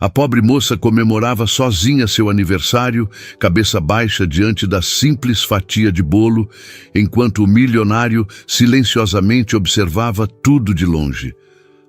A pobre moça comemorava sozinha seu aniversário, cabeça baixa diante da simples fatia de bolo, enquanto o milionário silenciosamente observava tudo de longe.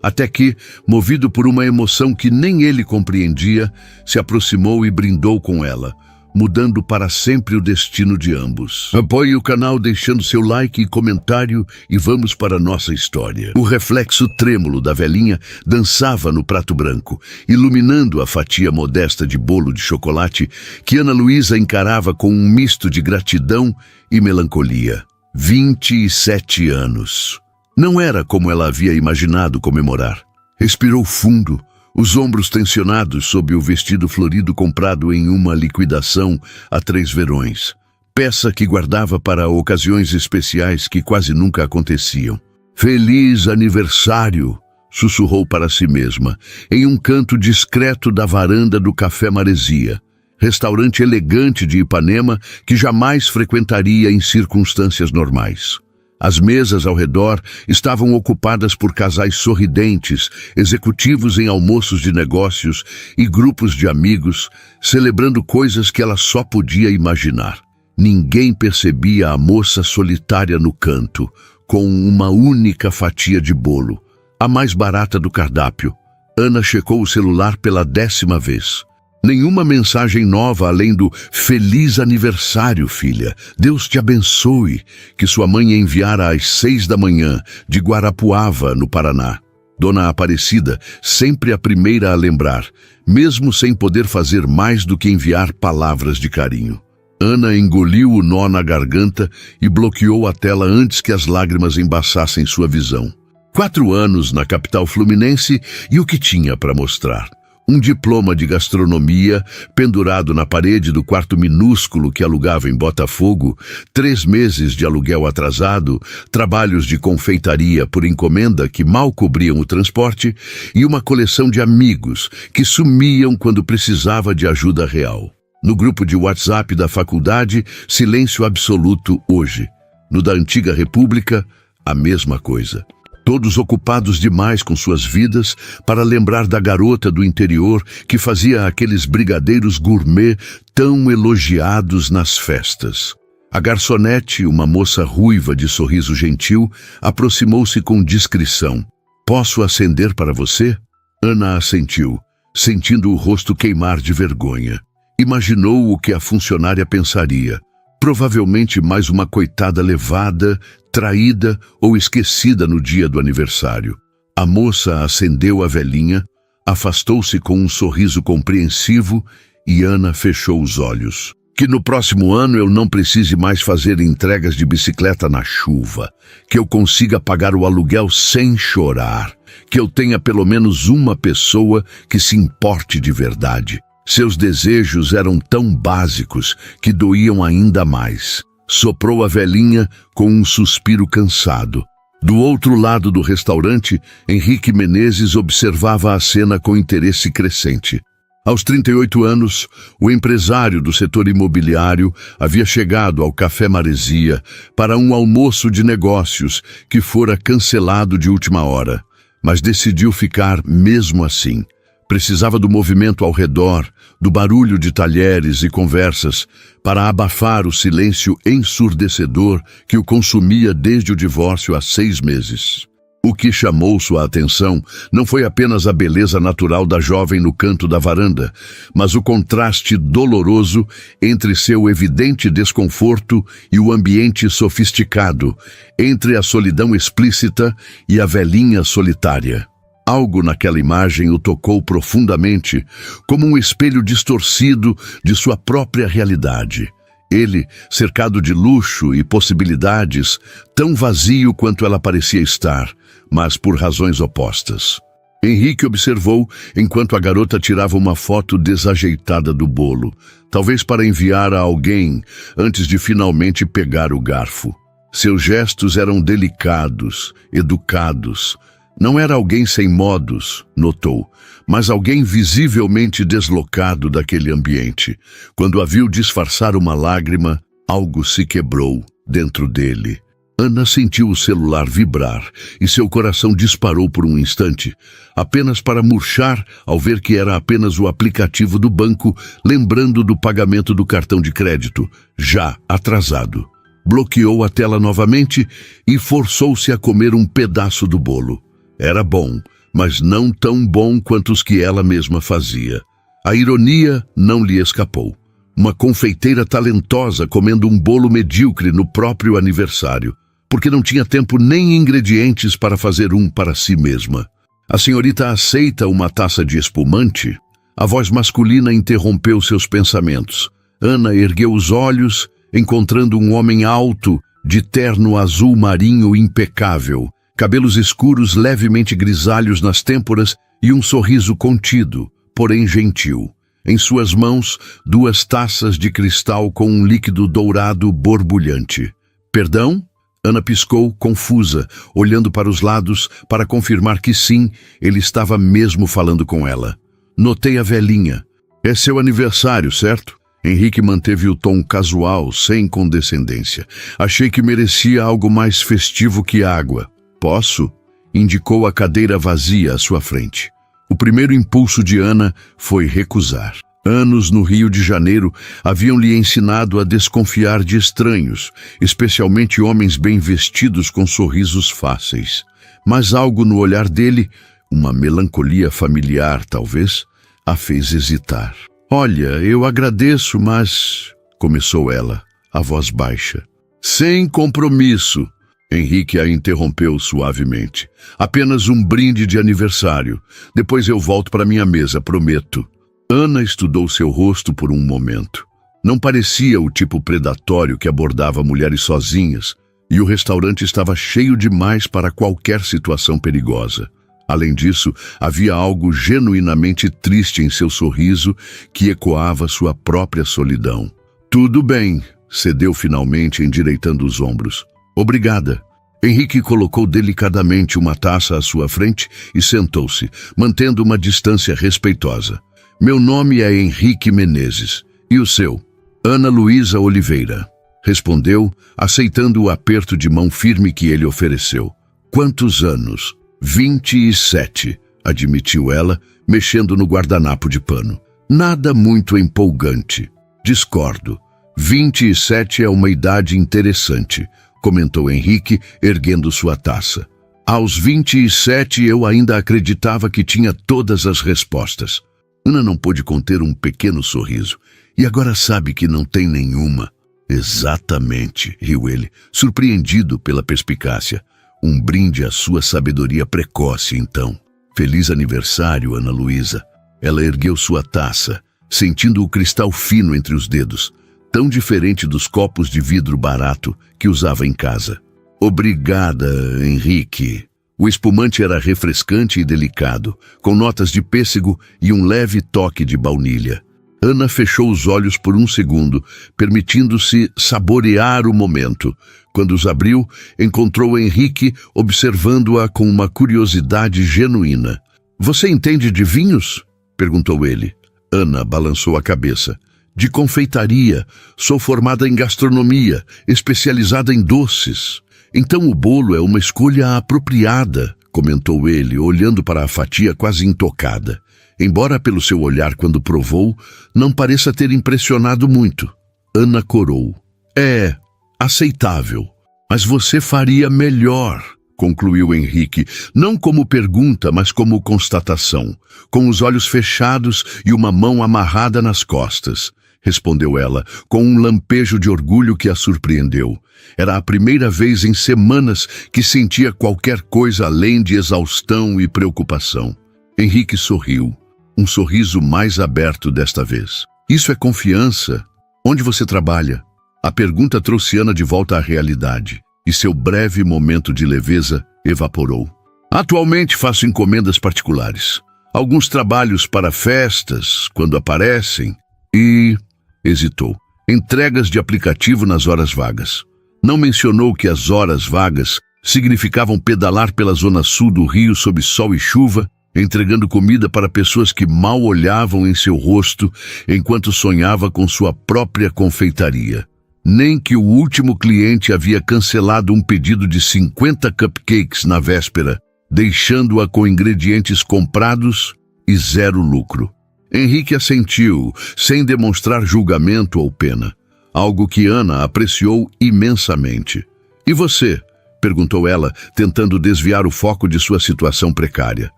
Até que, movido por uma emoção que nem ele compreendia, se aproximou e brindou com ela, mudando para sempre o destino de ambos. Apoie o canal deixando seu like e comentário e vamos para a nossa história. O reflexo trêmulo da velhinha dançava no prato branco, iluminando a fatia modesta de bolo de chocolate que Ana Luísa encarava com um misto de gratidão e melancolia. 27 anos. Não era como ela havia imaginado comemorar. Respirou fundo, os ombros tensionados sob o vestido florido comprado em uma liquidação há 3 verões. Peça que guardava para ocasiões especiais que quase nunca aconteciam. Feliz aniversário, sussurrou para si mesma, em um canto discreto da varanda do Café Maresia, restaurante elegante de Ipanema que jamais frequentaria em circunstâncias normais. As mesas ao redor estavam ocupadas por casais sorridentes, executivos em almoços de negócios e grupos de amigos, celebrando coisas que ela só podia imaginar. Ninguém percebia a moça solitária no canto, com uma única fatia de bolo, a mais barata do cardápio. Ana checou o celular pela 10ª vez. Nenhuma mensagem nova além do "Feliz aniversário, filha. Deus te abençoe", que sua mãe enviara às 6 da manhã, de Guarapuava, no Paraná. Dona Aparecida, sempre a primeira a lembrar, mesmo sem poder fazer mais do que enviar palavras de carinho. Ana engoliu o nó na garganta e bloqueou a tela antes que as lágrimas embaçassem sua visão. 4 anos na capital fluminense e o que tinha para mostrar? Um diploma de gastronomia pendurado na parede do quarto minúsculo que alugava em Botafogo, 3 meses de aluguel atrasado, trabalhos de confeitaria por encomenda que mal cobriam o transporte e uma coleção de amigos que sumiam quando precisava de ajuda real. No grupo de WhatsApp da faculdade, silêncio absoluto hoje. No da antiga República, a mesma coisa. Todos ocupados demais com suas vidas para lembrar da garota do interior que fazia aqueles brigadeiros gourmet tão elogiados nas festas. A garçonete, uma moça ruiva de sorriso gentil, aproximou-se com discrição. "Posso acender para você?" Ana assentiu, sentindo o rosto queimar de vergonha. Imaginou o que a funcionária pensaria. Provavelmente mais uma coitada levada, traída ou esquecida no dia do aniversário. A moça acendeu a velhinha, afastou-se com um sorriso compreensivo e Ana fechou os olhos. "Que no próximo ano eu não precise mais fazer entregas de bicicleta na chuva, que eu consiga pagar o aluguel sem chorar, que eu tenha pelo menos uma pessoa que se importe de verdade." Seus desejos eram tão básicos que doíam ainda mais. Soprou a velhinha com um suspiro cansado. Do outro lado do restaurante, Henrique Menezes observava a cena com interesse crescente. Aos 38 anos, o empresário do setor imobiliário havia chegado ao Café Maresia para um almoço de negócios que fora cancelado de última hora, mas decidiu ficar mesmo assim. Precisava do movimento ao redor, do barulho de talheres e conversas, para abafar o silêncio ensurdecedor que o consumia desde o divórcio há 6 meses. O que chamou sua atenção não foi apenas a beleza natural da jovem no canto da varanda, mas o contraste doloroso entre seu evidente desconforto e o ambiente sofisticado, entre a solidão explícita e a velhinha solitária. Algo naquela imagem o tocou profundamente, como um espelho distorcido de sua própria realidade. Ele, cercado de luxo e possibilidades, tão vazio quanto ela parecia estar, mas por razões opostas. Henrique observou enquanto a garota tirava uma foto desajeitada do bolo, talvez para enviar a alguém antes de finalmente pegar o garfo. Seus gestos eram delicados, educados. Não era alguém sem modos, notou, mas alguém visivelmente deslocado daquele ambiente. Quando a viu disfarçar uma lágrima, algo se quebrou dentro dele. Ana sentiu o celular vibrar e seu coração disparou por um instante, apenas para murchar ao ver que era apenas o aplicativo do banco, lembrando do pagamento do cartão de crédito, já atrasado. Bloqueou a tela novamente e forçou-se a comer um pedaço do bolo. Era bom, mas não tão bom quanto os que ela mesma fazia. A ironia não lhe escapou. Uma confeiteira talentosa comendo um bolo medíocre no próprio aniversário, porque não tinha tempo nem ingredientes para fazer um para si mesma. A senhorita aceita uma taça de espumante? A voz masculina interrompeu seus pensamentos. Ana ergueu os olhos, encontrando um homem alto, de terno azul marinho impecável, cabelos escuros levemente grisalhos nas têmporas e um sorriso contido, porém gentil. Em suas mãos, 2 taças de cristal com um líquido dourado borbulhante. Perdão? Ana piscou, confusa, olhando para os lados para confirmar que sim, ele estava mesmo falando com ela. Notei a velhinha. É seu aniversário, certo? Henrique manteve o tom casual, sem condescendência. Achei que merecia algo mais festivo que água. Posso? Indicou a cadeira vazia à sua frente. O primeiro impulso de Ana foi recusar. Anos no Rio de Janeiro haviam lhe ensinado a desconfiar de estranhos, especialmente homens bem vestidos com sorrisos fáceis. Mas algo no olhar dele, uma melancolia familiar talvez, a fez hesitar. Olha, eu agradeço, mas... começou ela, a voz baixa. Sem compromisso. Henrique a interrompeu suavemente. Apenas um brinde de aniversário. Depois eu volto para minha mesa, prometo. Ana estudou seu rosto por um momento. Não parecia o tipo predatório que abordava mulheres sozinhas, e o restaurante estava cheio demais para qualquer situação perigosa. Além disso, havia algo genuinamente triste em seu sorriso que ecoava sua própria solidão. Tudo bem, cedeu finalmente, endireitando os ombros. Obrigada. Henrique colocou delicadamente uma taça à sua frente e sentou-se, mantendo uma distância respeitosa. Meu nome é Henrique Menezes. E o seu? Ana Luísa Oliveira. Respondeu, aceitando o aperto de mão firme que ele ofereceu. Quantos anos? 27, admitiu ela, mexendo no guardanapo de pano. Nada muito empolgante. Discordo. 27 é uma idade interessante, comentou Henrique, erguendo sua taça. Aos 27 eu ainda acreditava que tinha todas as respostas. Ana não pôde conter um pequeno sorriso. E agora sabe que não tem nenhuma. Exatamente, riu ele, surpreendido pela perspicácia. Um brinde à sua sabedoria precoce, então. Feliz aniversário, Ana Luísa. Ela ergueu sua taça, sentindo o cristal fino entre os dedos, tão diferente dos copos de vidro barato que usava em casa. Obrigada, Henrique. O espumante era refrescante e delicado, com notas de pêssego e um leve toque de baunilha. Ana fechou os olhos por um segundo, permitindo-se saborear o momento. Quando os abriu, encontrou Henrique observando-a com uma curiosidade genuína. Você entende de vinhos? Perguntou ele. Ana balançou a cabeça. De confeitaria. Sou formada em gastronomia, especializada em doces. Então o bolo é uma escolha apropriada, comentou ele, olhando para a fatia quase intocada. Embora pelo seu olhar quando provou, não pareça ter impressionado muito. Ana corou. É aceitável, mas você faria melhor, concluiu Henrique, não como pergunta, mas como constatação, com os olhos fechados e uma mão amarrada nas costas. Respondeu ela, com um lampejo de orgulho que a surpreendeu. Era a primeira vez em semanas que sentia qualquer coisa além de exaustão e preocupação. Henrique sorriu, um sorriso mais aberto desta vez. Isso é confiança? Onde você trabalha? A pergunta trouxe Ana de volta à realidade, e seu breve momento de leveza evaporou. Atualmente faço encomendas particulares. Alguns trabalhos para festas, quando aparecem, e... hesitou. Entregas de aplicativo nas horas vagas. Não mencionou que as horas vagas significavam pedalar pela zona sul do Rio sob sol e chuva, entregando comida para pessoas que mal olhavam em seu rosto enquanto sonhava com sua própria confeitaria. Nem que o último cliente havia cancelado um pedido de 50 cupcakes na véspera, deixando-a com ingredientes comprados e zero lucro. Henrique assentiu, sem demonstrar julgamento ou pena, algo que Ana apreciou imensamente. E você? Perguntou ela, tentando desviar o foco de sua situação precária.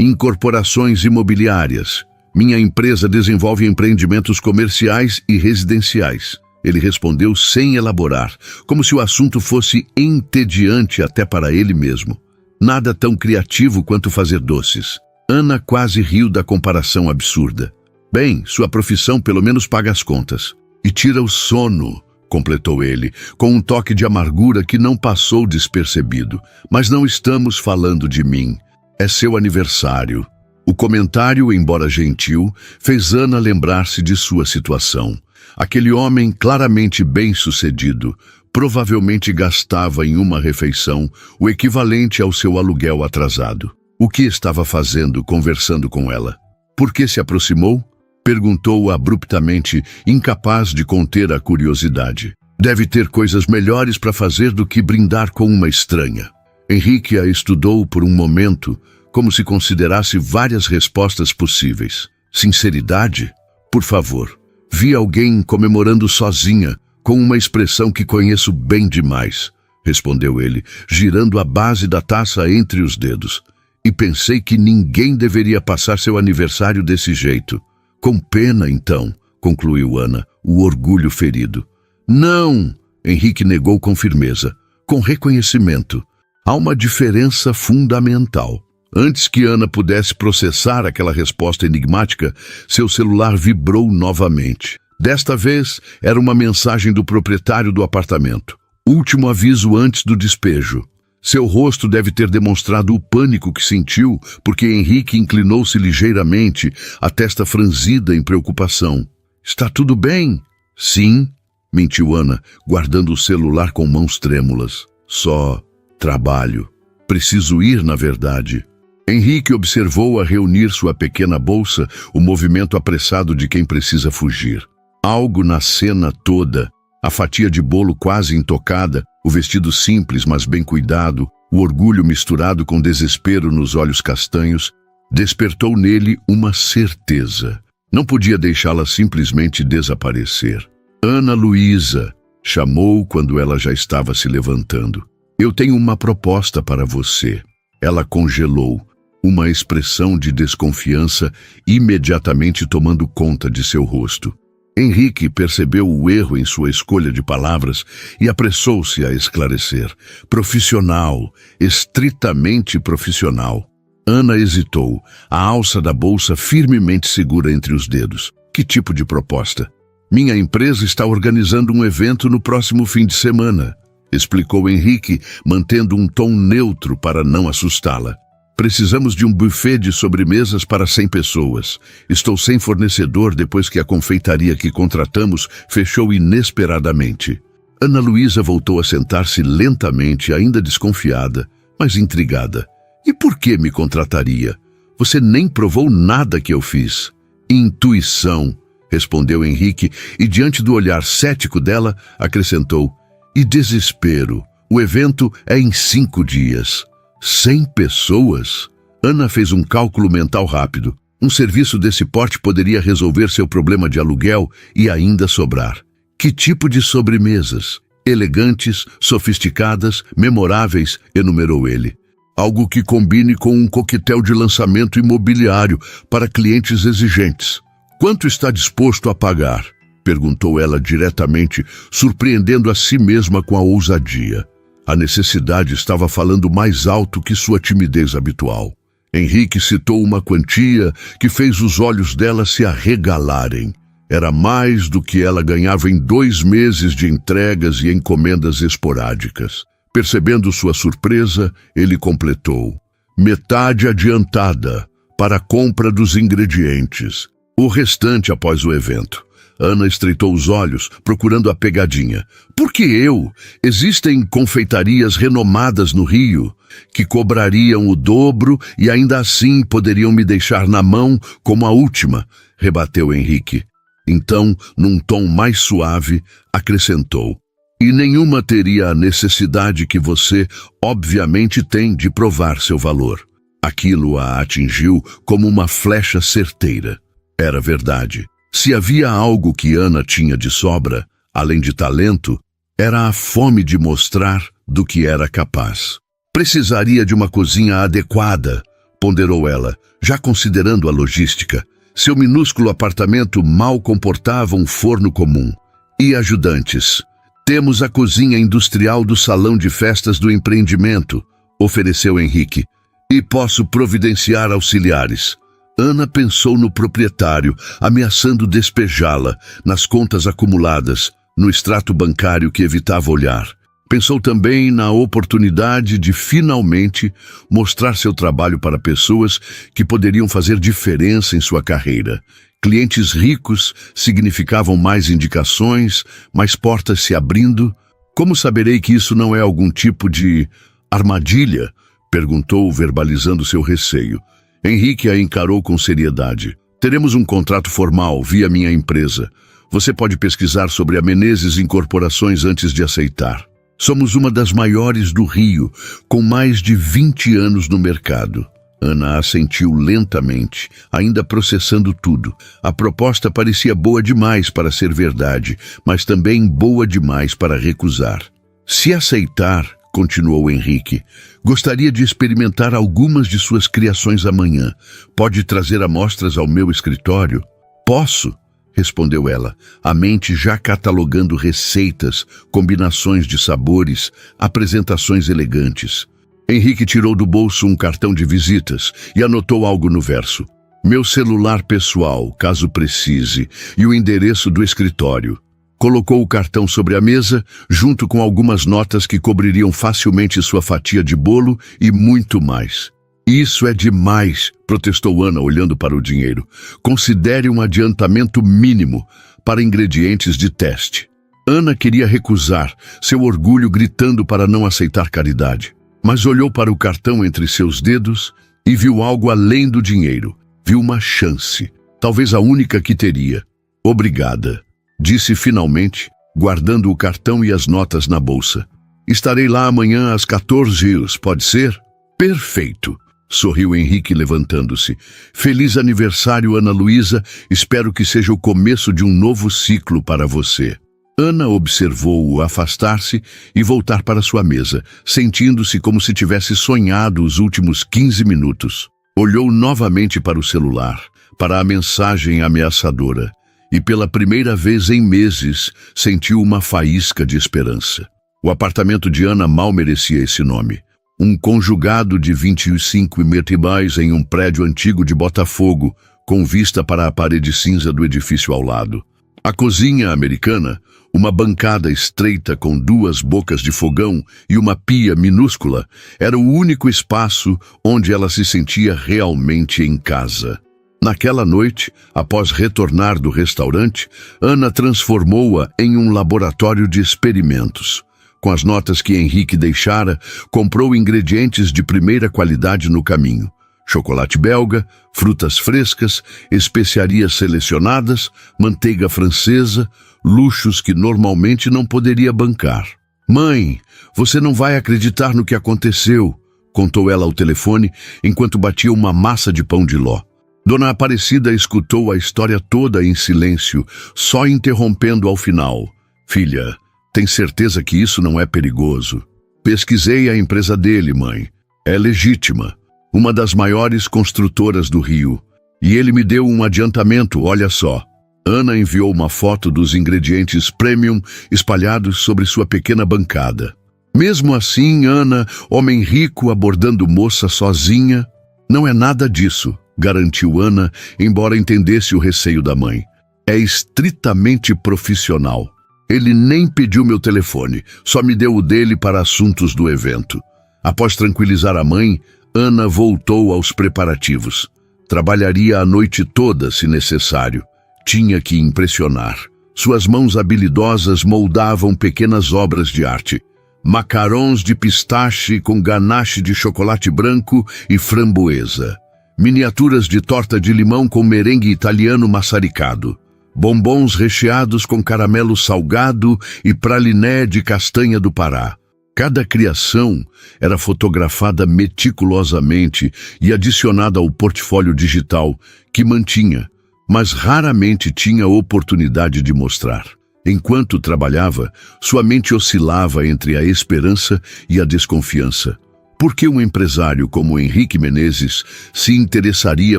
Incorporações imobiliárias. Minha empresa desenvolve empreendimentos comerciais e residenciais. Ele respondeu sem elaborar, como se o assunto fosse entediante até para ele mesmo. Nada tão criativo quanto fazer doces. Ana quase riu da comparação absurda. Bem, sua profissão pelo menos paga as contas. E tira o sono, completou ele, com um toque de amargura que não passou despercebido. Mas não estamos falando de mim. É seu aniversário. O comentário, embora gentil, fez Ana lembrar-se de sua situação. Aquele homem claramente bem-sucedido provavelmente gastava em uma refeição o equivalente ao seu aluguel atrasado. O que estava fazendo conversando com ela? Por que se aproximou? Perguntou abruptamente, incapaz de conter a curiosidade. Deve ter coisas melhores para fazer do que brindar com uma estranha. Henrique a estudou por um momento, como se considerasse várias respostas possíveis. Sinceridade? Por favor. Vi alguém comemorando sozinha, com uma expressão que conheço bem demais, respondeu ele, girando a base da taça entre os dedos. E pensei que ninguém deveria passar seu aniversário desse jeito. Com pena, então, concluiu Ana, o orgulho ferido. Não, Henrique negou com firmeza, com reconhecimento. Há uma diferença fundamental. Antes que Ana pudesse processar aquela resposta enigmática, seu celular vibrou novamente. Desta vez, era uma mensagem do proprietário do apartamento. Último aviso antes do despejo. Seu rosto deve ter demonstrado o pânico que sentiu, porque Henrique inclinou-se ligeiramente, a testa franzida em preocupação. Está tudo bem? Sim, mentiu Ana, guardando o celular com mãos trêmulas. Só trabalho. Preciso ir, na verdade. Henrique observou-a reunir sua pequena bolsa, o movimento apressado de quem precisa fugir. Algo na cena toda, a fatia de bolo quase intocada, o vestido simples, mas bem cuidado, o orgulho misturado com desespero nos olhos castanhos, despertou nele uma certeza. Não podia deixá-la simplesmente desaparecer. Ana Luísa, chamou quando ela já estava se levantando. Eu tenho uma proposta para você. Ela congelou, uma expressão de desconfiança imediatamente tomando conta de seu rosto. Henrique percebeu o erro em sua escolha de palavras e apressou-se a esclarecer. Profissional, estritamente profissional. Ana hesitou, a alça da bolsa firmemente segura entre os dedos. Que tipo de proposta? Minha empresa está organizando um evento no próximo fim de semana, explicou Henrique, mantendo um tom neutro para não assustá-la. Precisamos de um buffet de sobremesas para 100 pessoas. Estou sem fornecedor depois que a confeitaria que contratamos fechou inesperadamente. Ana Luísa voltou a sentar-se lentamente, ainda desconfiada, mas intrigada. E por que me contrataria? Você nem provou nada que eu fiz. Intuição, respondeu Henrique, e diante do olhar cético dela, acrescentou. E desespero. O evento é em 5 dias. 100 pessoas? Ana fez um cálculo mental rápido. Um serviço desse porte poderia resolver seu problema de aluguel e ainda sobrar. Que tipo de sobremesas? Elegantes, sofisticadas, memoráveis, enumerou ele. Algo que combine com um coquetel de lançamento imobiliário para clientes exigentes. Quanto está disposto a pagar? Perguntou ela diretamente, surpreendendo a si mesma com a ousadia. A necessidade estava falando mais alto que sua timidez habitual. Henrique citou uma quantia que fez os olhos dela se arregalarem. Era mais do que ela ganhava em 2 meses de entregas e encomendas esporádicas. Percebendo sua surpresa, ele completou. Metade adiantada, para a compra dos ingredientes. O restante após o evento. Ana estreitou os olhos, procurando a pegadinha. Por que eu? Existem confeitarias renomadas no Rio, que cobrariam o dobro e ainda assim poderiam me deixar na mão como a última, rebateu Henrique. Então, num tom mais suave, acrescentou: "E nenhuma teria a necessidade que você, obviamente, tem de provar seu valor." Aquilo a atingiu como uma flecha certeira. Era verdade. Se havia algo que Ana tinha de sobra, além de talento, era a fome de mostrar do que era capaz. "Precisaria de uma cozinha adequada", ponderou ela, já considerando a logística. Seu minúsculo apartamento mal comportava um forno comum. "E ajudantes? Temos a cozinha industrial do salão de festas do empreendimento", ofereceu Henrique. "E posso providenciar auxiliares." Ana pensou no proprietário, ameaçando despejá-la, nas contas acumuladas, no extrato bancário que evitava olhar. Pensou também na oportunidade de finalmente mostrar seu trabalho para pessoas que poderiam fazer diferença em sua carreira. Clientes ricos significavam mais indicações, mais portas se abrindo. "Como saberei que isso não é algum tipo de armadilha?", perguntou, verbalizando seu receio. Henrique a encarou com seriedade. "Teremos um contrato formal via minha empresa. Você pode pesquisar sobre a Menezes Incorporações antes de aceitar. Somos uma das maiores do Rio, com mais de 20 anos no mercado." Ana assentiu lentamente, ainda processando tudo. A proposta parecia boa demais para ser verdade, mas também boa demais para recusar. "Se aceitar", continuou Henrique, "gostaria de experimentar algumas de suas criações amanhã. Pode trazer amostras ao meu escritório?" "Posso", respondeu ela, a mente já catalogando receitas, combinações de sabores, apresentações elegantes. Henrique tirou do bolso um cartão de visitas e anotou algo no verso: "Meu celular pessoal, caso precise, e o endereço do escritório." Colocou o cartão sobre a mesa, junto com algumas notas que cobririam facilmente sua fatia de bolo e muito mais. "Isso é demais", protestou Ana, olhando para o dinheiro. "Considere um adiantamento mínimo para ingredientes de teste." Ana queria recusar, seu orgulho gritando para não aceitar caridade. Mas olhou para o cartão entre seus dedos e viu algo além do dinheiro. Viu uma chance, talvez a única que teria. "Obrigada", disse finalmente, guardando o cartão e as notas na bolsa. "Estarei lá amanhã às 14 horas, pode ser?" "Perfeito", sorriu Henrique, levantando-se. "Feliz aniversário, Ana Luísa. Espero que seja o começo de um novo ciclo para você." Ana observou-o afastar-se e voltar para sua mesa, sentindo-se como se tivesse sonhado os últimos 15 minutos. Olhou novamente para o celular, para a mensagem ameaçadora, e pela primeira vez em meses sentiu uma faísca de esperança. O apartamento de Ana mal merecia esse nome. Um conjugado de 25 metros em um prédio antigo de Botafogo, com vista para a parede cinza do edifício ao lado. A cozinha americana, uma bancada estreita com 2 bocas de fogão e uma pia minúscula, era o único espaço onde ela se sentia realmente em casa. Naquela noite, após retornar do restaurante, Ana transformou-a em um laboratório de experimentos. Com as notas que Henrique deixara, comprou ingredientes de primeira qualidade no caminho. Chocolate belga, frutas frescas, especiarias selecionadas, manteiga francesa, luxos que normalmente não poderia bancar. "Mãe, você não vai acreditar no que aconteceu", contou ela ao telefone enquanto batia uma massa de pão de ló. Dona Aparecida escutou a história toda em silêncio, só interrompendo ao final: "Filha, tem certeza que isso não é perigoso?" "Pesquisei a empresa dele, mãe. É legítima. Uma das maiores construtoras do Rio. E ele me deu um adiantamento, olha só." Ana enviou uma foto dos ingredientes premium espalhados sobre sua pequena bancada. Mesmo assim, Ana, homem rico abordando moça sozinha... "Não é nada disso", garantiu Ana, embora entendesse o receio da mãe. "É estritamente profissional. Ele nem pediu meu telefone, só me deu o dele para assuntos do evento." Após tranquilizar a mãe, Ana voltou aos preparativos. Trabalharia a noite toda, se necessário. Tinha que impressionar. Suas mãos habilidosas moldavam pequenas obras de arte. Macarons de pistache com ganache de chocolate branco e framboesa. Miniaturas de torta de limão com merengue italiano maçaricado. bombons recheados com caramelo salgado e praliné de castanha do Pará. Cada criação era fotografada meticulosamente e adicionada ao portfólio digital que mantinha, mas raramente tinha oportunidade de mostrar. Enquanto trabalhava, sua mente oscilava entre a esperança e a desconfiança. Por que um empresário como Henrique Menezes se interessaria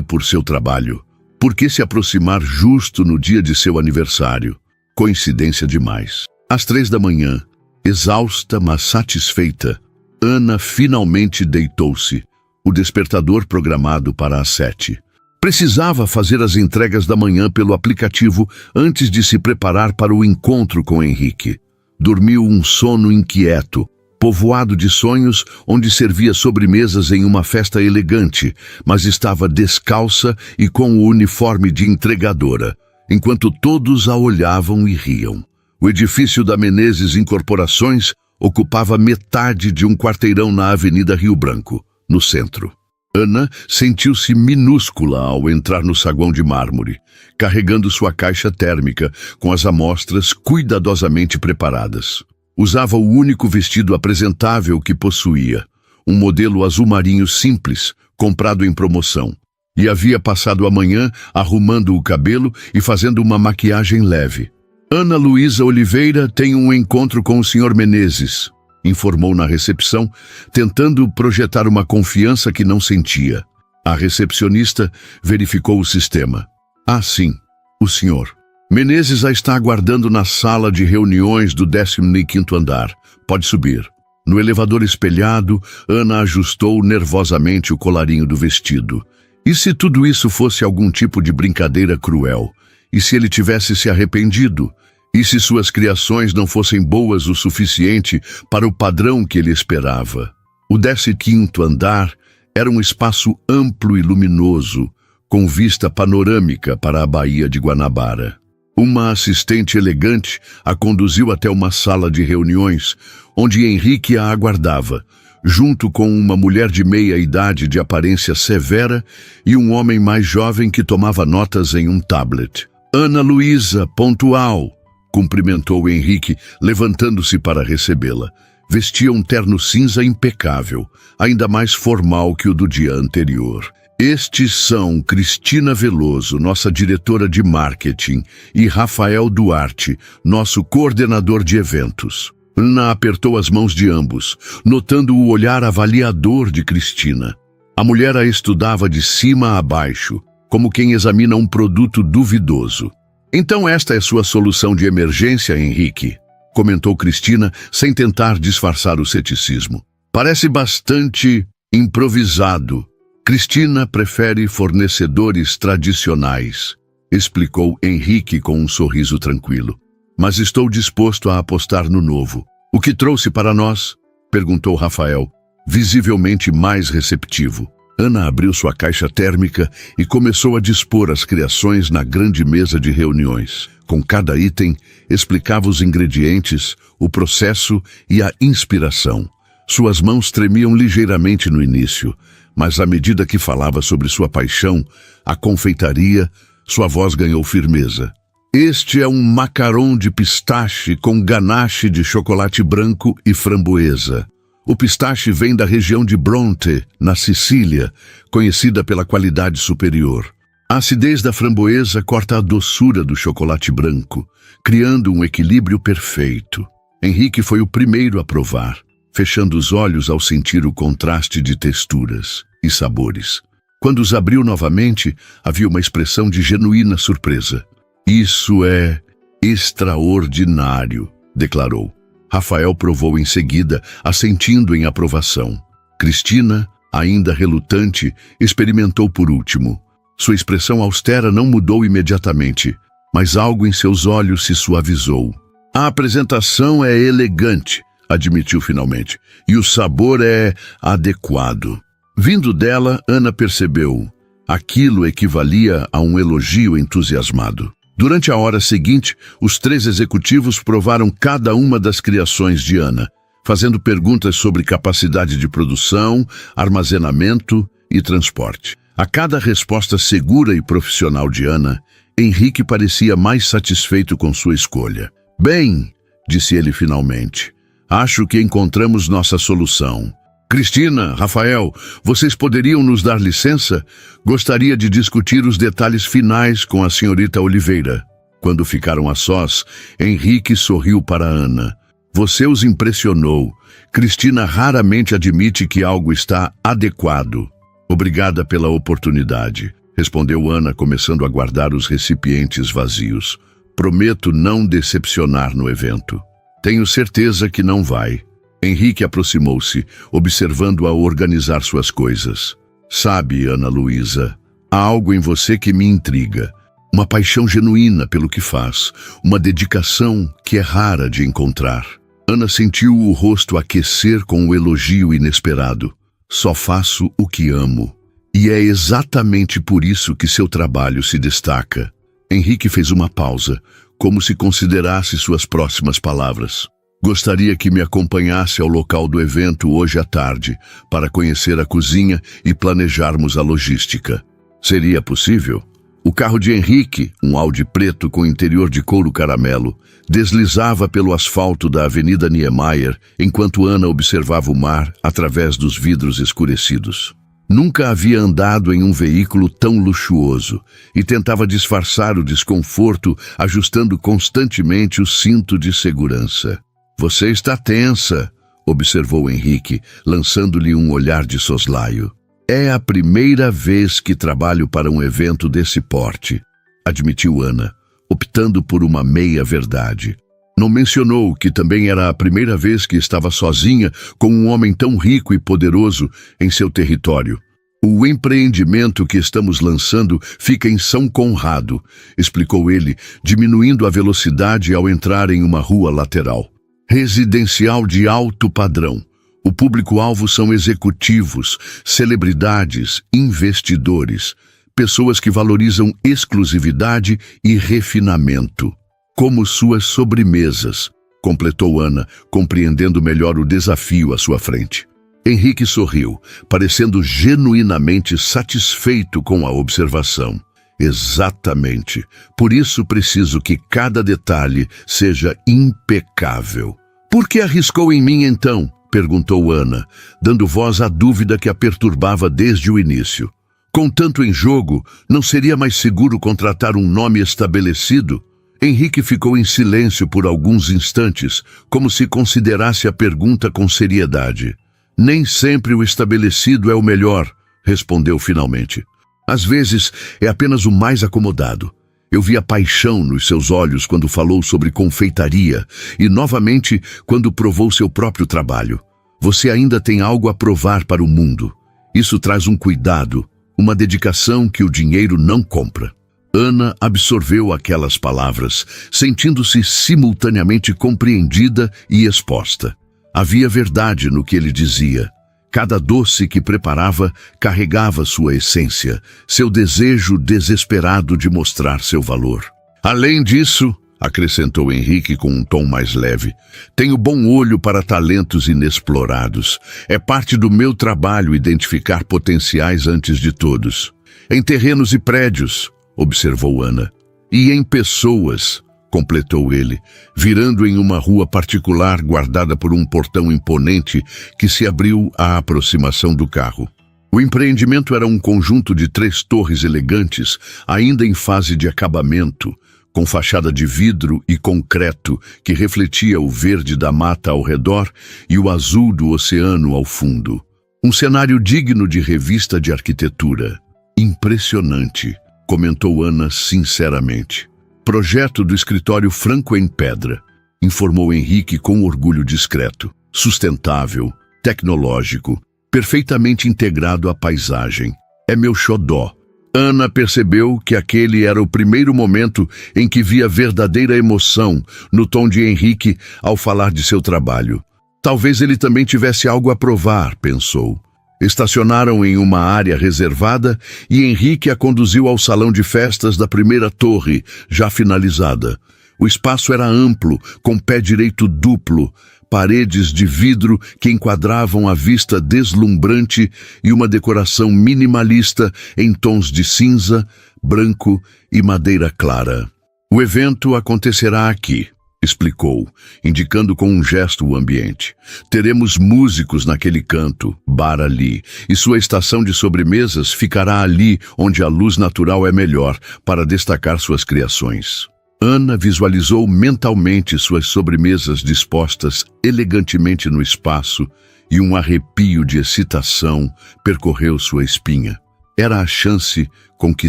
por seu trabalho? Por que se aproximar justo no dia de seu aniversário? Coincidência demais. Às 3 da manhã, exausta, mas satisfeita, Ana finalmente deitou-se, o despertador programado para as 7. Precisava fazer as entregas da manhã pelo aplicativo antes de se preparar para o encontro com Henrique. Dormiu um sono inquieto, povoado de sonhos, onde servia sobremesas em uma festa elegante, mas estava descalça e com o uniforme de entregadora, enquanto todos a olhavam e riam. O edifício da Menezes Incorporações ocupava metade de um quarteirão na Avenida Rio Branco, no centro. Ana sentiu-se minúscula ao entrar no saguão de mármore, carregando sua caixa térmica com as amostras cuidadosamente preparadas. Usava o único vestido apresentável que possuía, um modelo azul marinho simples, comprado em promoção, e havia passado a manhã arrumando o cabelo e fazendo uma maquiagem leve. Ana Luísa Oliveira tem um encontro com o Sr. Menezes, informou na recepção, tentando projetar uma confiança que não sentia. A recepcionista verificou o sistema. Ah, sim, o senhor. Menezes a está aguardando na sala de reuniões do 15º andar. Pode subir. No elevador espelhado, Ana ajustou nervosamente o colarinho do vestido. E se tudo isso fosse algum tipo de brincadeira cruel? E se ele tivesse se arrependido? E se suas criações não fossem boas o suficiente para o padrão que ele esperava? O 15º andar era um espaço amplo e luminoso, com vista panorâmica para a Baía de Guanabara. Uma assistente elegante a conduziu até uma sala de reuniões, onde Henrique a aguardava, junto com uma mulher de meia-idade de aparência severa e um homem mais jovem que tomava notas em um tablet. Ana Luísa, pontual, cumprimentou Henrique, levantando-se para recebê-la. Vestia um terno cinza impecável, ainda mais formal que o do dia anterior. Estes são Cristina Veloso, nossa diretora de marketing, e Rafael Duarte, nosso coordenador de eventos. Ana apertou as mãos de ambos, notando o olhar avaliador de Cristina. A mulher a estudava de cima a baixo, como quem examina um produto duvidoso. Então esta é sua solução de emergência, Henrique, comentou Cristina, sem tentar disfarçar o ceticismo. Parece bastante improvisado. Cristina prefere fornecedores tradicionais, explicou Henrique com um sorriso tranquilo. Mas estou disposto a apostar no novo. O que trouxe para nós? Perguntou Rafael, visivelmente mais receptivo. Ana abriu sua caixa térmica e começou a dispor as criações na grande mesa de reuniões. Com cada item, explicava os ingredientes, o processo e a inspiração. Suas mãos tremiam ligeiramente no início, mas à medida que falava sobre sua paixão, a confeitaria, sua voz ganhou firmeza. Este é um macarrão de pistache com ganache de chocolate branco e framboesa. O pistache vem da região de Bronte, na Sicília, conhecida pela qualidade superior. A acidez da framboesa corta a doçura do chocolate branco, criando um equilíbrio perfeito. Henrique foi o primeiro a provar, fechando os olhos ao sentir o contraste de texturas e sabores. Quando os abriu novamente, havia uma expressão de genuína surpresa. Isso é extraordinário, declarou. Rafael provou em seguida, assentindo em aprovação. Cristina, ainda relutante, experimentou por último. Sua expressão austera não mudou imediatamente, mas algo em seus olhos se suavizou. A apresentação é elegante, admitiu finalmente, e o sabor é adequado. Vindo dela, Ana percebeu. Aquilo equivalia a um elogio entusiasmado. Durante a hora seguinte, os 3 executivos provaram cada uma das criações de Ana, fazendo perguntas sobre capacidade de produção, armazenamento e transporte. A cada resposta segura e profissional de Ana, Henrique parecia mais satisfeito com sua escolha. Bem, disse ele finalmente, acho que encontramos nossa solução. Cristina, Rafael, vocês poderiam nos dar licença? Gostaria de discutir os detalhes finais com a senhorita Oliveira. Quando ficaram a sós, Henrique sorriu para Ana. Você os impressionou. Cristina raramente admite que algo está adequado. Obrigada pela oportunidade, respondeu Ana, começando a guardar os recipientes vazios. Prometo não decepcionar no evento. Tenho certeza que não vai. Henrique aproximou-se, observando-a organizar suas coisas. Sabe, Ana Luísa, há algo em você que me intriga. Uma paixão genuína pelo que faz, uma dedicação que é rara de encontrar. Ana sentiu o rosto aquecer com o elogio inesperado. Só faço o que amo. E é exatamente por isso que seu trabalho se destaca. Henrique fez uma pausa, como se considerasse suas próximas palavras. Gostaria que me acompanhasse ao local do evento hoje à tarde, para conhecer a cozinha e planejarmos a logística. Seria possível? O carro de Henrique, um Audi preto com interior de couro caramelo, deslizava pelo asfalto da Avenida Niemeyer, enquanto Ana observava o mar através dos vidros escurecidos. Nunca havia andado em um veículo tão luxuoso e tentava disfarçar o desconforto ajustando constantemente o cinto de segurança. Você está tensa, observou Henrique, lançando-lhe um olhar de soslaio. É a primeira vez que trabalho para um evento desse porte, admitiu Ana, optando por uma meia-verdade. Não mencionou que também era a primeira vez que estava sozinha com um homem tão rico e poderoso em seu território. O empreendimento que estamos lançando fica em São Conrado, explicou ele, diminuindo a velocidade ao entrar em uma rua lateral. Residencial de alto padrão. O público-alvo são executivos, celebridades, investidores, pessoas que valorizam exclusividade e refinamento. Como suas sobremesas, completou Ana, compreendendo melhor o desafio à sua frente. Henrique sorriu, parecendo genuinamente satisfeito com a observação. Exatamente. Por isso preciso que cada detalhe seja impecável. Por que arriscou em mim então? Perguntou Ana, dando voz à dúvida que a perturbava desde o início. Com tanto em jogo, não seria mais seguro contratar um nome estabelecido? Henrique ficou em silêncio por alguns instantes, como se considerasse a pergunta com seriedade. Nem sempre o estabelecido é o melhor, respondeu finalmente. Às vezes, é apenas o mais acomodado. Eu vi a paixão nos seus olhos quando falou sobre confeitaria e, novamente, quando provou seu próprio trabalho. Você ainda tem algo a provar para o mundo. Isso traz um cuidado, uma dedicação que o dinheiro não compra. Ana absorveu aquelas palavras, sentindo-se simultaneamente compreendida e exposta. Havia verdade no que ele dizia. Cada doce que preparava carregava sua essência, seu desejo desesperado de mostrar seu valor. Além disso, acrescentou Henrique com um tom mais leve, tenho bom olho para talentos inexplorados. É parte do meu trabalho identificar potenciais antes de todos. Em terrenos e prédios, observou Ana. E em pessoas, completou ele, virando em uma rua particular guardada por um portão imponente que se abriu à aproximação do carro. O empreendimento era um conjunto de 3 torres elegantes, ainda em fase de acabamento, com fachada de vidro e concreto que refletia o verde da mata ao redor e o azul do oceano ao fundo. Um cenário digno de revista de arquitetura. Impressionante, comentou Ana sinceramente. Projeto do escritório Franco em Pedra, informou Henrique com orgulho discreto. Sustentável, tecnológico, perfeitamente integrado à paisagem. É meu xodó. Ana percebeu que aquele era o primeiro momento em que via verdadeira emoção no tom de Henrique ao falar de seu trabalho. Talvez ele também tivesse algo a provar, pensou. Estacionaram em uma área reservada e Henrique a conduziu ao salão de festas da primeira torre, já finalizada. O espaço era amplo, com pé direito duplo, paredes de vidro que enquadravam a vista deslumbrante e uma decoração minimalista em tons de cinza, branco e madeira clara. O evento acontecerá aqui, explicou, indicando com um gesto o ambiente. Teremos músicos naquele canto, bar ali, e sua estação de sobremesas ficará ali onde a luz natural é melhor para destacar suas criações. Ana visualizou mentalmente suas sobremesas dispostas elegantemente no espaço e um arrepio de excitação percorreu sua espinha. Era a chance com que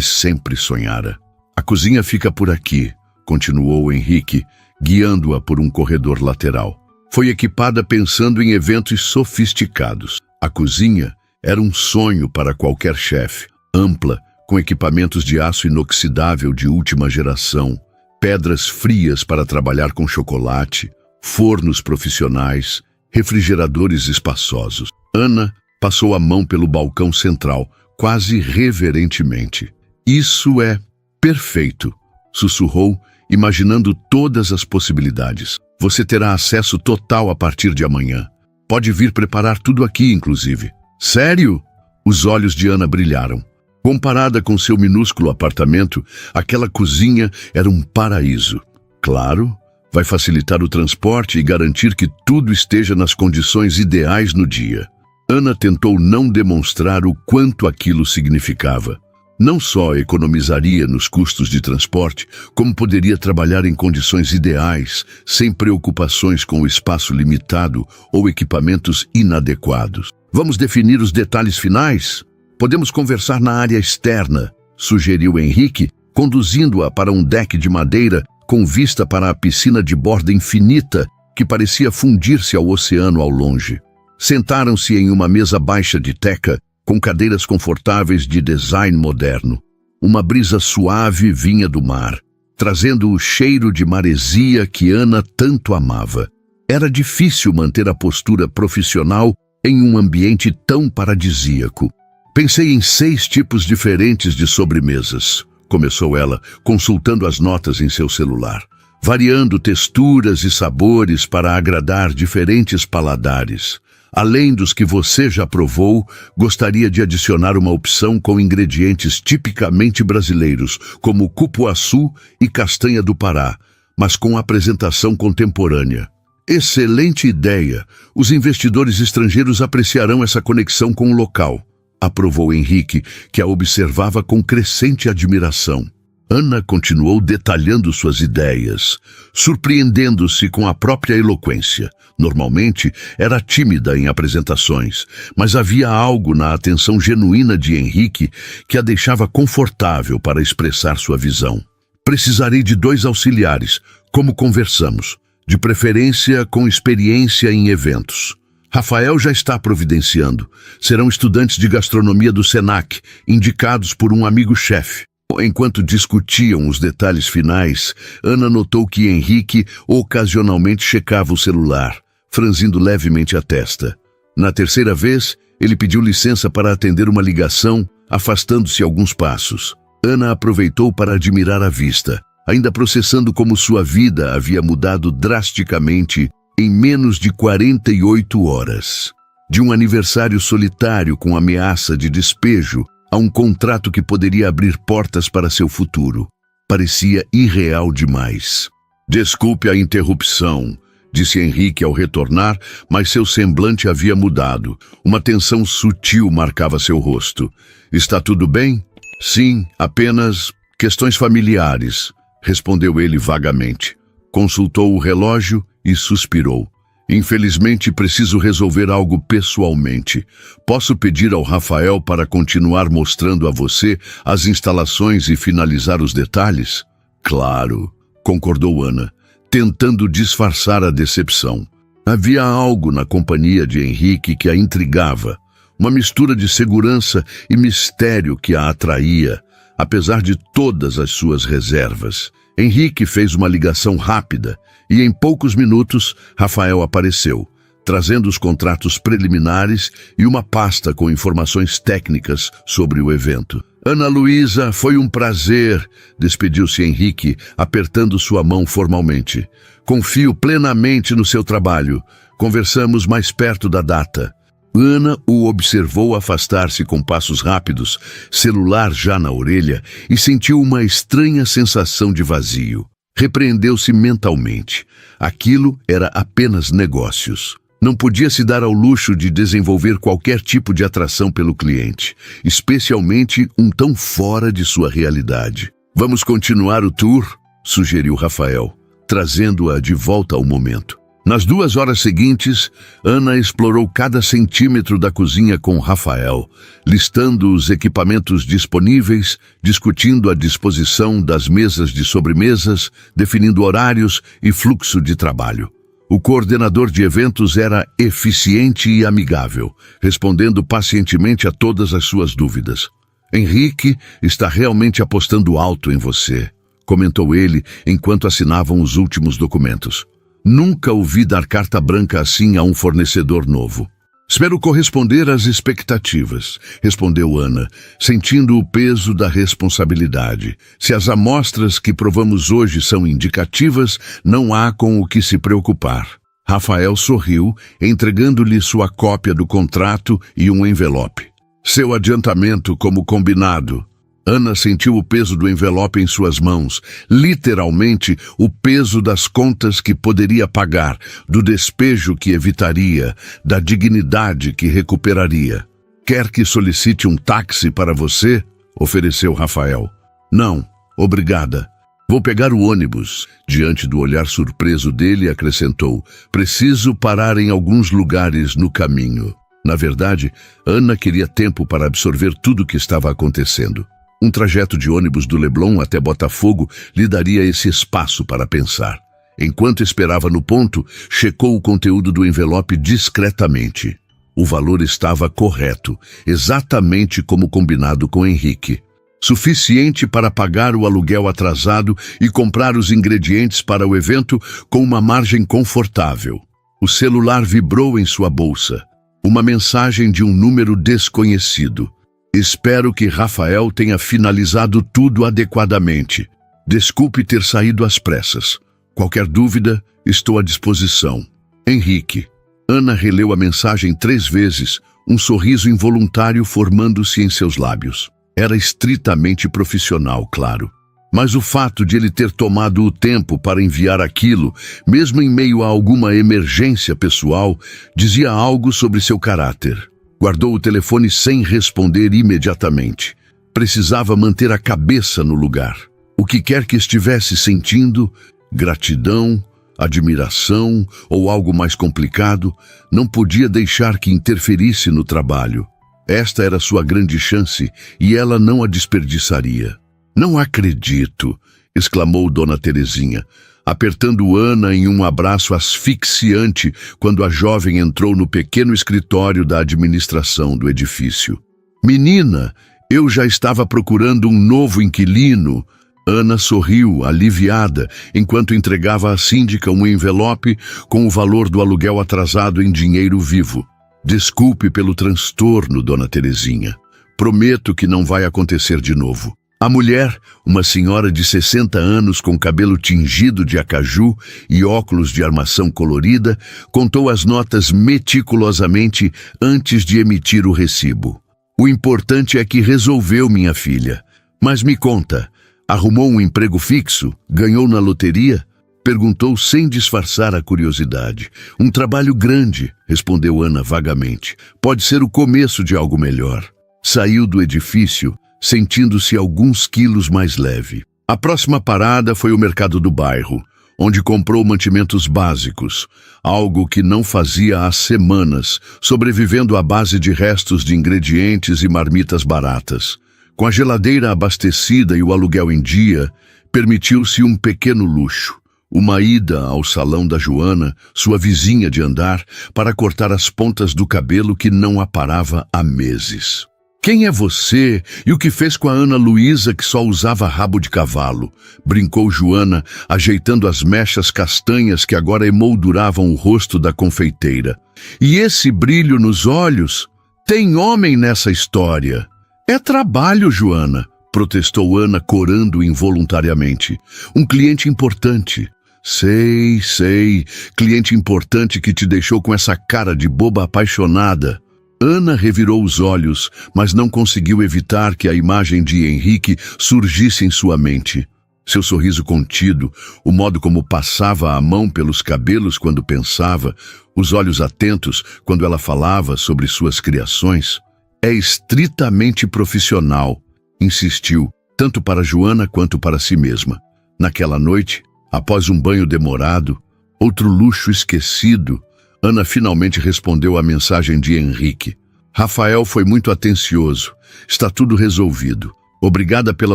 sempre sonhara. A cozinha fica por aqui, continuou Henrique, guiando-a por um corredor lateral. Foi equipada pensando em eventos sofisticados. A cozinha era um sonho para qualquer chefe, ampla, com equipamentos de aço inoxidável de última geração, pedras frias para trabalhar com chocolate, fornos profissionais, refrigeradores espaçosos. Ana passou a mão pelo balcão central, quase reverentemente. Isso é perfeito, sussurrou, imaginando todas as possibilidades. Você terá acesso total a partir de amanhã. Pode vir preparar tudo aqui, inclusive. Sério? Os olhos de Ana brilharam. Comparada com seu minúsculo apartamento, aquela cozinha era um paraíso. Claro, vai facilitar o transporte e garantir que tudo esteja nas condições ideais no dia. Ana tentou não demonstrar o quanto aquilo significava. Não só economizaria nos custos de transporte, como poderia trabalhar em condições ideais, sem preocupações com o espaço limitado ou equipamentos inadequados. Vamos definir os detalhes finais? Podemos conversar na área externa, sugeriu Henrique, conduzindo-a para um deck de madeira com vista para a piscina de borda infinita que parecia fundir-se ao oceano ao longe. Sentaram-se em uma mesa baixa de teca, com cadeiras confortáveis de design moderno. Uma brisa suave vinha do mar, trazendo o cheiro de maresia que Ana tanto amava. Era difícil manter a postura profissional em um ambiente tão paradisíaco. Pensei em 6 tipos diferentes de sobremesas, começou ela, consultando as notas em seu celular, variando texturas e sabores para agradar diferentes paladares. Além dos que você já provou, gostaria de adicionar uma opção com ingredientes tipicamente brasileiros, como cupuaçu e castanha do Pará, mas com apresentação contemporânea. Excelente ideia! Os investidores estrangeiros apreciarão essa conexão com o local, aprovou Henrique, que a observava com crescente admiração. Ana continuou detalhando suas ideias, surpreendendo-se com a própria eloquência. Normalmente, era tímida em apresentações, mas havia algo na atenção genuína de Henrique que a deixava confortável para expressar sua visão. Precisarei de 2 auxiliares, como conversamos, de preferência com experiência em eventos. Rafael já está providenciando. Serão estudantes de gastronomia do Senac, indicados por um amigo-chefe. Enquanto discutiam os detalhes finais, Ana notou que Henrique ocasionalmente checava o celular, franzindo levemente a testa. Na terceira vez, ele pediu licença para atender uma ligação, afastando-se alguns passos. Ana aproveitou para admirar a vista, ainda processando como sua vida havia mudado drasticamente em menos de 48 horas. De um aniversário solitário com ameaça de despejo, a um contrato que poderia abrir portas para seu futuro. Parecia irreal demais. Desculpe a interrupção, disse Henrique ao retornar, mas seu semblante havia mudado. Uma tensão sutil marcava seu rosto. Está tudo bem? Sim, apenas questões familiares, respondeu ele vagamente. Consultou o relógio e suspirou. Infelizmente, preciso resolver algo pessoalmente. Posso pedir ao Rafael para continuar mostrando a você as instalações e finalizar os detalhes? Claro, concordou Ana, tentando disfarçar a decepção. Havia algo na companhia de Henrique que a intrigava, uma mistura de segurança e mistério que a atraía, apesar de todas as suas reservas. Henrique fez uma ligação rápida e em poucos minutos Rafael apareceu, trazendo os contratos preliminares e uma pasta com informações técnicas sobre o evento. Ana Luísa, foi um prazer, despediu-se Henrique, apertando sua mão formalmente. Confio plenamente no seu trabalho. Conversamos mais perto da data. Ana o observou afastar-se com passos rápidos, celular já na orelha, e sentiu uma estranha sensação de vazio. Repreendeu-se mentalmente. Aquilo era apenas negócios. Não podia se dar ao luxo de desenvolver qualquer tipo de atração pelo cliente, especialmente um tão fora de sua realidade. Vamos continuar o tour? Sugeriu Rafael, trazendo-a de volta ao momento. Nas 2 horas seguintes, Ana explorou cada centímetro da cozinha com Rafael, listando os equipamentos disponíveis, discutindo a disposição das mesas de sobremesas, definindo horários e fluxo de trabalho. O coordenador de eventos era eficiente e amigável, respondendo pacientemente a todas as suas dúvidas. Henrique está realmente apostando alto em você, comentou ele enquanto assinavam os últimos documentos. Nunca ouvi dar carta branca assim a um fornecedor novo. Espero corresponder às expectativas, respondeu Ana, sentindo o peso da responsabilidade. Se as amostras que provamos hoje são indicativas, não há com o que se preocupar. Rafael sorriu, entregando-lhe sua cópia do contrato e um envelope. Seu adiantamento como combinado. Ana sentiu o peso do envelope em suas mãos, literalmente o peso das contas que poderia pagar, do despejo que evitaria, da dignidade que recuperaria. Quer que solicite um táxi para você? Ofereceu Rafael. Não, obrigada. Vou pegar o ônibus. Diante do olhar surpreso dele, acrescentou, preciso parar em alguns lugares no caminho. Na verdade, Ana queria tempo para absorver tudo o que estava acontecendo. Um trajeto de ônibus do Leblon até Botafogo lhe daria esse espaço para pensar. Enquanto esperava no ponto, checou o conteúdo do envelope discretamente. O valor estava correto, exatamente como combinado com Henrique. Suficiente para pagar o aluguel atrasado e comprar os ingredientes para o evento com uma margem confortável. O celular vibrou em sua bolsa. Uma mensagem de um número desconhecido. Espero que Rafael tenha finalizado tudo adequadamente. Desculpe ter saído às pressas. Qualquer dúvida, estou à disposição. Henrique. Ana releu a mensagem 3 vezes, um sorriso involuntário formando-se em seus lábios. Era estritamente profissional, claro. Mas o fato de ele ter tomado o tempo para enviar aquilo, mesmo em meio a alguma emergência pessoal, dizia algo sobre seu caráter. Guardou o telefone sem responder imediatamente. Precisava manter a cabeça no lugar. O que quer que estivesse sentindo, gratidão, admiração ou algo mais complicado, não podia deixar que interferisse no trabalho. Esta era sua grande chance e ela não a desperdiçaria. Não acredito, exclamou Dona Terezinha, apertando Ana em um abraço asfixiante quando a jovem entrou no pequeno escritório da administração do edifício. Menina, eu já estava procurando um novo inquilino. Ana sorriu, aliviada, enquanto entregava à síndica um envelope com o valor do aluguel atrasado em dinheiro vivo. Desculpe pelo transtorno, Dona Terezinha. Prometo que não vai acontecer de novo. A mulher, uma senhora de 60 anos com cabelo tingido de acaju e óculos de armação colorida, contou as notas meticulosamente antes de emitir o recibo. O importante é que resolveu, minha filha. Mas me conta, arrumou um emprego fixo? Ganhou na loteria? Perguntou sem disfarçar a curiosidade. Um trabalho grande, respondeu Ana vagamente. Pode ser o começo de algo melhor. Saiu do edifício, sentindo-se alguns quilos mais leve. A próxima parada foi o mercado do bairro, onde comprou mantimentos básicos, algo que não fazia há semanas, sobrevivendo à base de restos de ingredientes e marmitas baratas. Com a geladeira abastecida e o aluguel em dia, permitiu-se um pequeno luxo. Uma ida ao salão da Joana, sua vizinha de andar, para cortar as pontas do cabelo que não aparava há meses. Quem é você e o que fez com a Ana Luísa que só usava rabo de cavalo? Brincou Joana, ajeitando as mechas castanhas que agora emolduravam o rosto da confeiteira. E esse brilho nos olhos? Tem homem nessa história. É trabalho, Joana, protestou Ana, corando involuntariamente. Um cliente importante. Sei, cliente importante que te deixou com essa cara de boba apaixonada. Ana revirou os olhos, mas não conseguiu evitar que a imagem de Henrique surgisse em sua mente. Seu sorriso contido, o modo como passava a mão pelos cabelos quando pensava, os olhos atentos quando ela falava sobre suas criações. É estritamente profissional, insistiu, tanto para Joana quanto para si mesma. Naquela noite, após um banho demorado, outro luxo esquecido, Ana finalmente respondeu à mensagem de Henrique. Rafael foi muito atencioso. Está tudo resolvido. Obrigada pela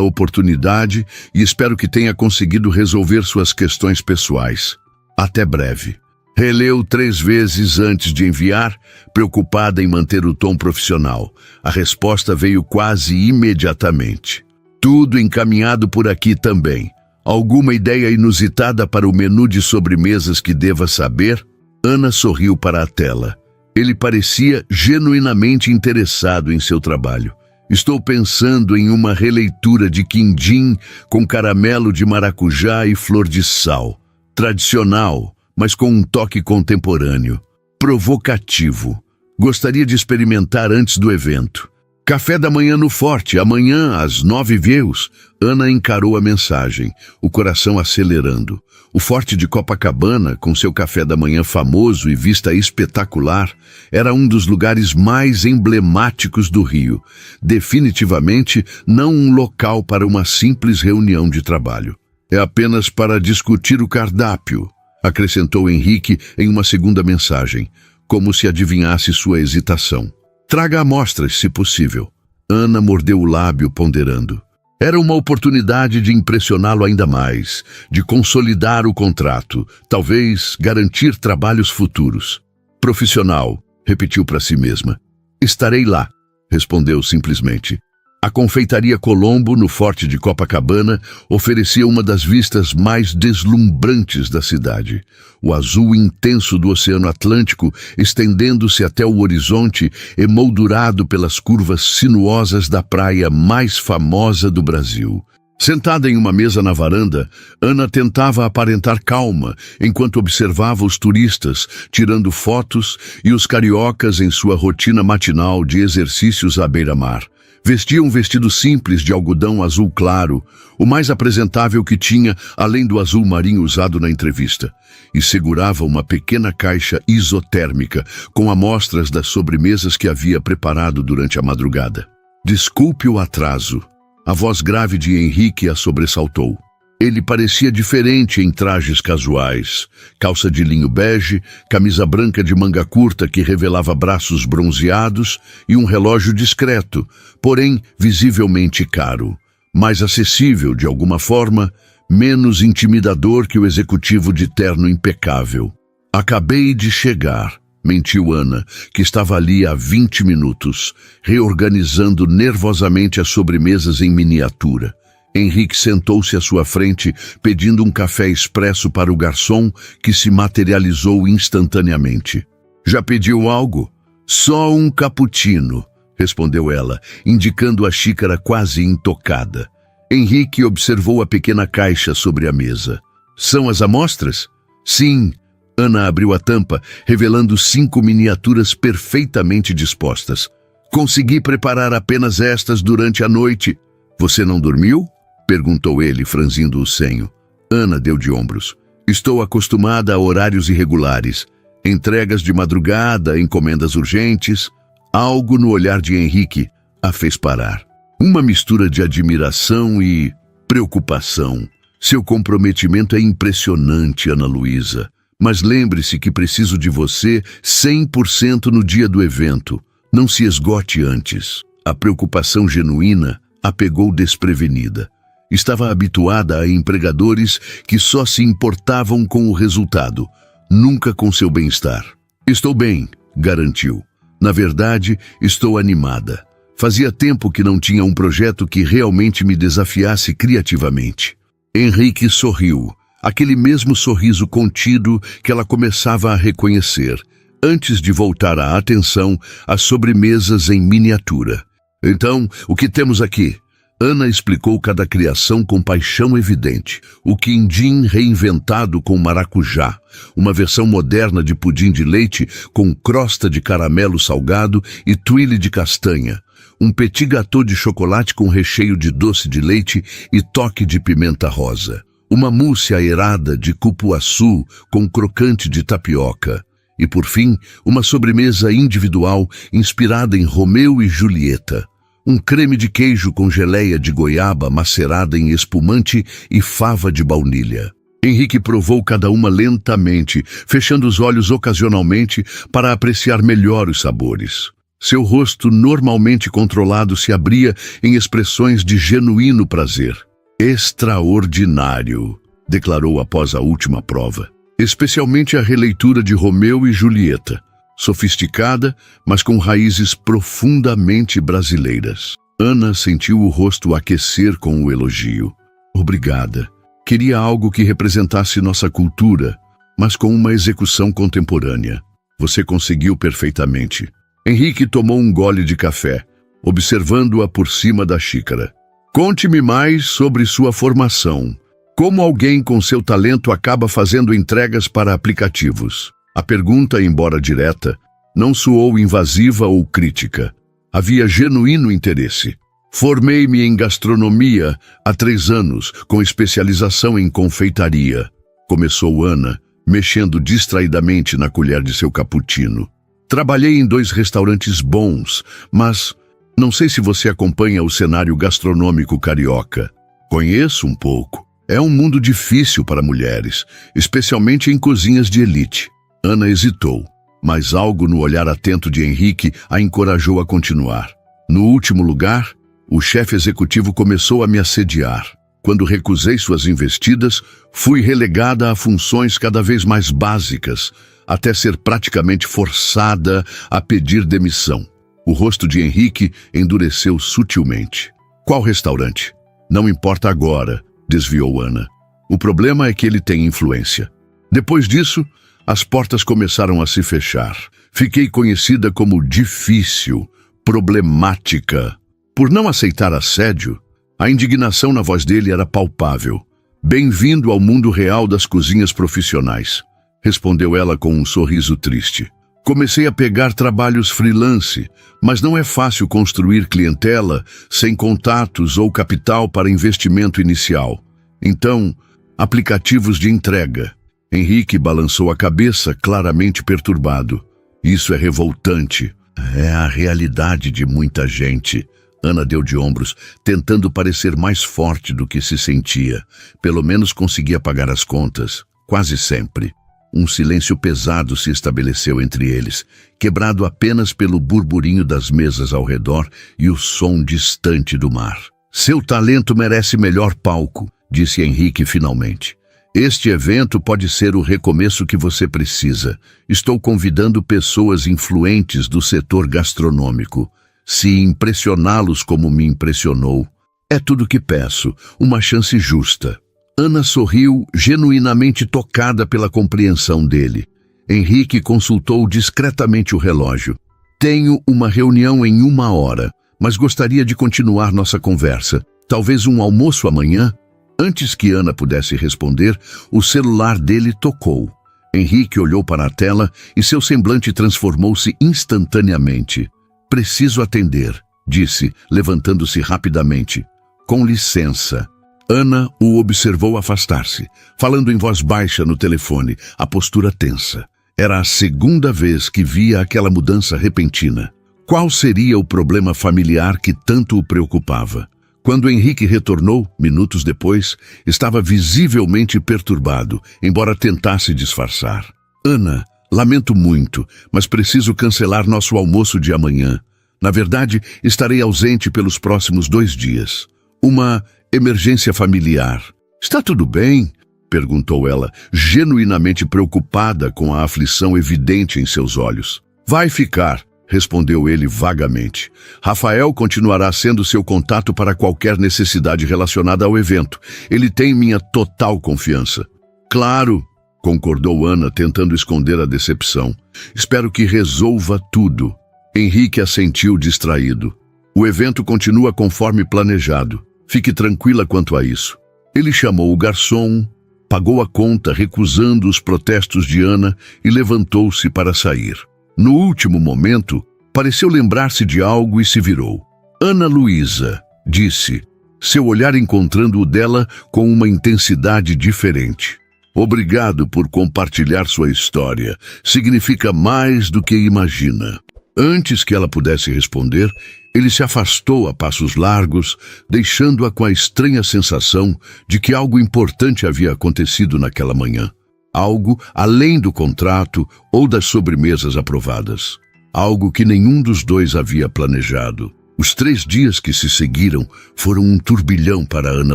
oportunidade e espero que tenha conseguido resolver suas questões pessoais. Até breve. Releu 3 vezes antes de enviar, preocupada em manter o tom profissional. A resposta veio quase imediatamente. Tudo encaminhado por aqui também. Alguma ideia inusitada para o menu de sobremesas que deva saber? Ana sorriu para a tela. Ele parecia genuinamente interessado em seu trabalho. Estou pensando em uma releitura de quindim com caramelo de maracujá e flor de sal. Tradicional, mas com um toque contemporâneo. Provocativo. Gostaria de experimentar antes do evento. Café da manhã no Forte, amanhã às 9 vius. Ana encarou a mensagem, o coração acelerando. O Forte de Copacabana, com seu café da manhã famoso e vista espetacular, era um dos lugares mais emblemáticos do Rio. Definitivamente não um local para uma simples reunião de trabalho. É apenas para discutir o cardápio, acrescentou Henrique em uma segunda mensagem, como se adivinhasse sua hesitação. Traga amostras, se possível. Ana mordeu o lábio, ponderando. Era uma oportunidade de impressioná-lo ainda mais, de consolidar o contrato, talvez garantir trabalhos futuros. Profissional, repetiu para si mesma. Estarei lá, respondeu simplesmente. A confeitaria Colombo, no Forte de Copacabana, oferecia uma das vistas mais deslumbrantes da cidade. O azul intenso do Oceano Atlântico, estendendo-se até o horizonte, emoldurado pelas curvas sinuosas da praia mais famosa do Brasil. Sentada em uma mesa na varanda, Ana tentava aparentar calma, enquanto observava os turistas, tirando fotos, e os cariocas em sua rotina matinal de exercícios à beira-mar. Vestia um vestido simples de algodão azul claro, o mais apresentável que tinha, além do azul marinho usado na entrevista, e segurava uma pequena caixa isotérmica com amostras das sobremesas que havia preparado durante a madrugada. Desculpe o atraso. A voz grave de Henrique a sobressaltou. Ele parecia diferente em trajes casuais, calça de linho bege, camisa branca de manga curta que revelava braços bronzeados e um relógio discreto, porém visivelmente caro, mais acessível de alguma forma, menos intimidador que o executivo de terno impecável. Acabei de chegar, mentiu Ana, que estava ali há 20 minutos, reorganizando nervosamente as sobremesas em miniatura. Henrique sentou-se à sua frente, pedindo um café expresso para o garçom, que se materializou instantaneamente. Já pediu algo? Só um cappuccino, respondeu ela, indicando a xícara quase intocada. Henrique observou a pequena caixa sobre a mesa. São as amostras? Sim. Ana abriu a tampa, revelando 5 miniaturas perfeitamente dispostas. Consegui preparar apenas estas durante a noite. Você não dormiu? Perguntou ele, franzindo o senho. Ana deu de ombros. Estou acostumada a horários irregulares. Entregas de madrugada, encomendas urgentes. Algo no olhar de Henrique a fez parar. Uma mistura de admiração e preocupação. Seu comprometimento é impressionante, Ana Luísa. Mas lembre-se que preciso de você 100% no dia do evento. Não se esgote antes. A preocupação genuína a pegou desprevenida. Estava habituada a empregadores que só se importavam com o resultado, nunca com seu bem-estar. Estou bem, garantiu. Na verdade, estou animada. Fazia tempo que não tinha um projeto que realmente me desafiasse criativamente. Henrique sorriu, aquele mesmo sorriso contido que ela começava a reconhecer, antes de voltar a atenção às sobremesas em miniatura. Então, o que temos aqui? Ana explicou cada criação com paixão evidente. O quindim reinventado com maracujá, uma versão moderna de pudim de leite com crosta de caramelo salgado e tuile de castanha, um petit gâteau de chocolate com recheio de doce de leite e toque de pimenta rosa, uma mousse aerada de cupuaçu com crocante de tapioca e, por fim, uma sobremesa individual inspirada em Romeu e Julieta. Um creme de queijo com geleia de goiaba macerada em espumante e fava de baunilha. Henrique provou cada uma lentamente, fechando os olhos ocasionalmente para apreciar melhor os sabores. Seu rosto, normalmente controlado, se abria em expressões de genuíno prazer. Extraordinário, declarou após a última prova. Especialmente a releitura de Romeu e Julieta. Sofisticada, mas com raízes profundamente brasileiras. Ana sentiu o rosto aquecer com o elogio. Obrigada. Queria algo que representasse nossa cultura, mas com uma execução contemporânea. Você conseguiu perfeitamente. Henrique tomou um gole de café, observando-a por cima da xícara. Conte-me mais sobre sua formação. Como alguém com seu talento acaba fazendo entregas para aplicativos? A pergunta, embora direta, não soou invasiva ou crítica. Havia genuíno interesse. Formei-me em gastronomia há 3 anos, com especialização em confeitaria. Começou Ana, mexendo distraidamente na colher de seu cappuccino. Trabalhei em 2 restaurantes bons, mas não sei se você acompanha o cenário gastronômico carioca. Conheço um pouco. É um mundo difícil para mulheres, especialmente em cozinhas de elite. Ana hesitou, mas algo no olhar atento de Henrique a encorajou a continuar. No último lugar, o chefe executivo começou a me assediar. Quando recusei suas investidas, fui relegada a funções cada vez mais básicas, até ser praticamente forçada a pedir demissão. O rosto de Henrique endureceu sutilmente. Qual restaurante? Não importa agora, desviou Ana. O problema é que ele tem influência. Depois disso, as portas começaram a se fechar. Fiquei conhecida como difícil, problemática. Por não aceitar assédio, a indignação na voz dele era palpável. Bem-vindo ao mundo real das cozinhas profissionais, respondeu ela com um sorriso triste. Comecei a pegar trabalhos freelance, mas não é fácil construir clientela sem contatos ou capital para investimento inicial. Então, aplicativos de entrega. Henrique balançou a cabeça, claramente perturbado. Isso é revoltante. É a realidade de muita gente. Ana deu de ombros, tentando parecer mais forte do que se sentia. Pelo menos conseguia pagar as contas. Quase sempre. Um silêncio pesado se estabeleceu entre eles, quebrado apenas pelo burburinho das mesas ao redor e o som distante do mar. Seu talento merece melhor palco, disse Henrique finalmente. Este evento pode ser o recomeço que você precisa. Estou convidando pessoas influentes do setor gastronômico. Se impressioná-los como me impressionou, é tudo que peço, uma chance justa. Ana sorriu, genuinamente tocada pela compreensão dele. Henrique consultou discretamente o relógio. Tenho uma reunião em 1 hora, mas gostaria de continuar nossa conversa. Talvez um almoço amanhã? Antes que Ana pudesse responder, o celular dele tocou. Henrique olhou para a tela e seu semblante transformou-se instantaneamente. Preciso atender, disse, levantando-se rapidamente. Com licença. Ana o observou afastar-se, falando em voz baixa no telefone, a postura tensa. Era a 2ª vez que via aquela mudança repentina. Qual seria o problema familiar que tanto o preocupava? Quando Henrique retornou, minutos depois, estava visivelmente perturbado, embora tentasse disfarçar. Ana, lamento muito, mas preciso cancelar nosso almoço de amanhã. Na verdade, estarei ausente pelos próximos 2 dias. Uma emergência familiar. Está tudo bem? Perguntou ela, genuinamente preocupada com a aflição evidente em seus olhos. Vai ficar, respondeu ele vagamente. Rafael continuará sendo seu contato para qualquer necessidade relacionada ao evento. Ele tem minha total confiança. Claro, concordou Ana, tentando esconder a decepção. Espero que resolva tudo. Henrique assentiu distraído. O evento continua conforme planejado. Fique tranquila quanto a isso. Ele chamou o garçom, pagou a conta recusando os protestos de Ana e levantou-se para sair. No último momento, pareceu lembrar-se de algo e se virou. Ana Luísa, disse, seu olhar encontrando o dela com uma intensidade diferente. Obrigado por compartilhar sua história. Significa mais do que imagina. Antes que ela pudesse responder, ele se afastou a passos largos, deixando-a com a estranha sensação de que algo importante havia acontecido naquela manhã. Algo além do contrato ou das sobremesas aprovadas. Algo que nenhum dos dois havia planejado. Os 3 dias que se seguiram foram um turbilhão para Ana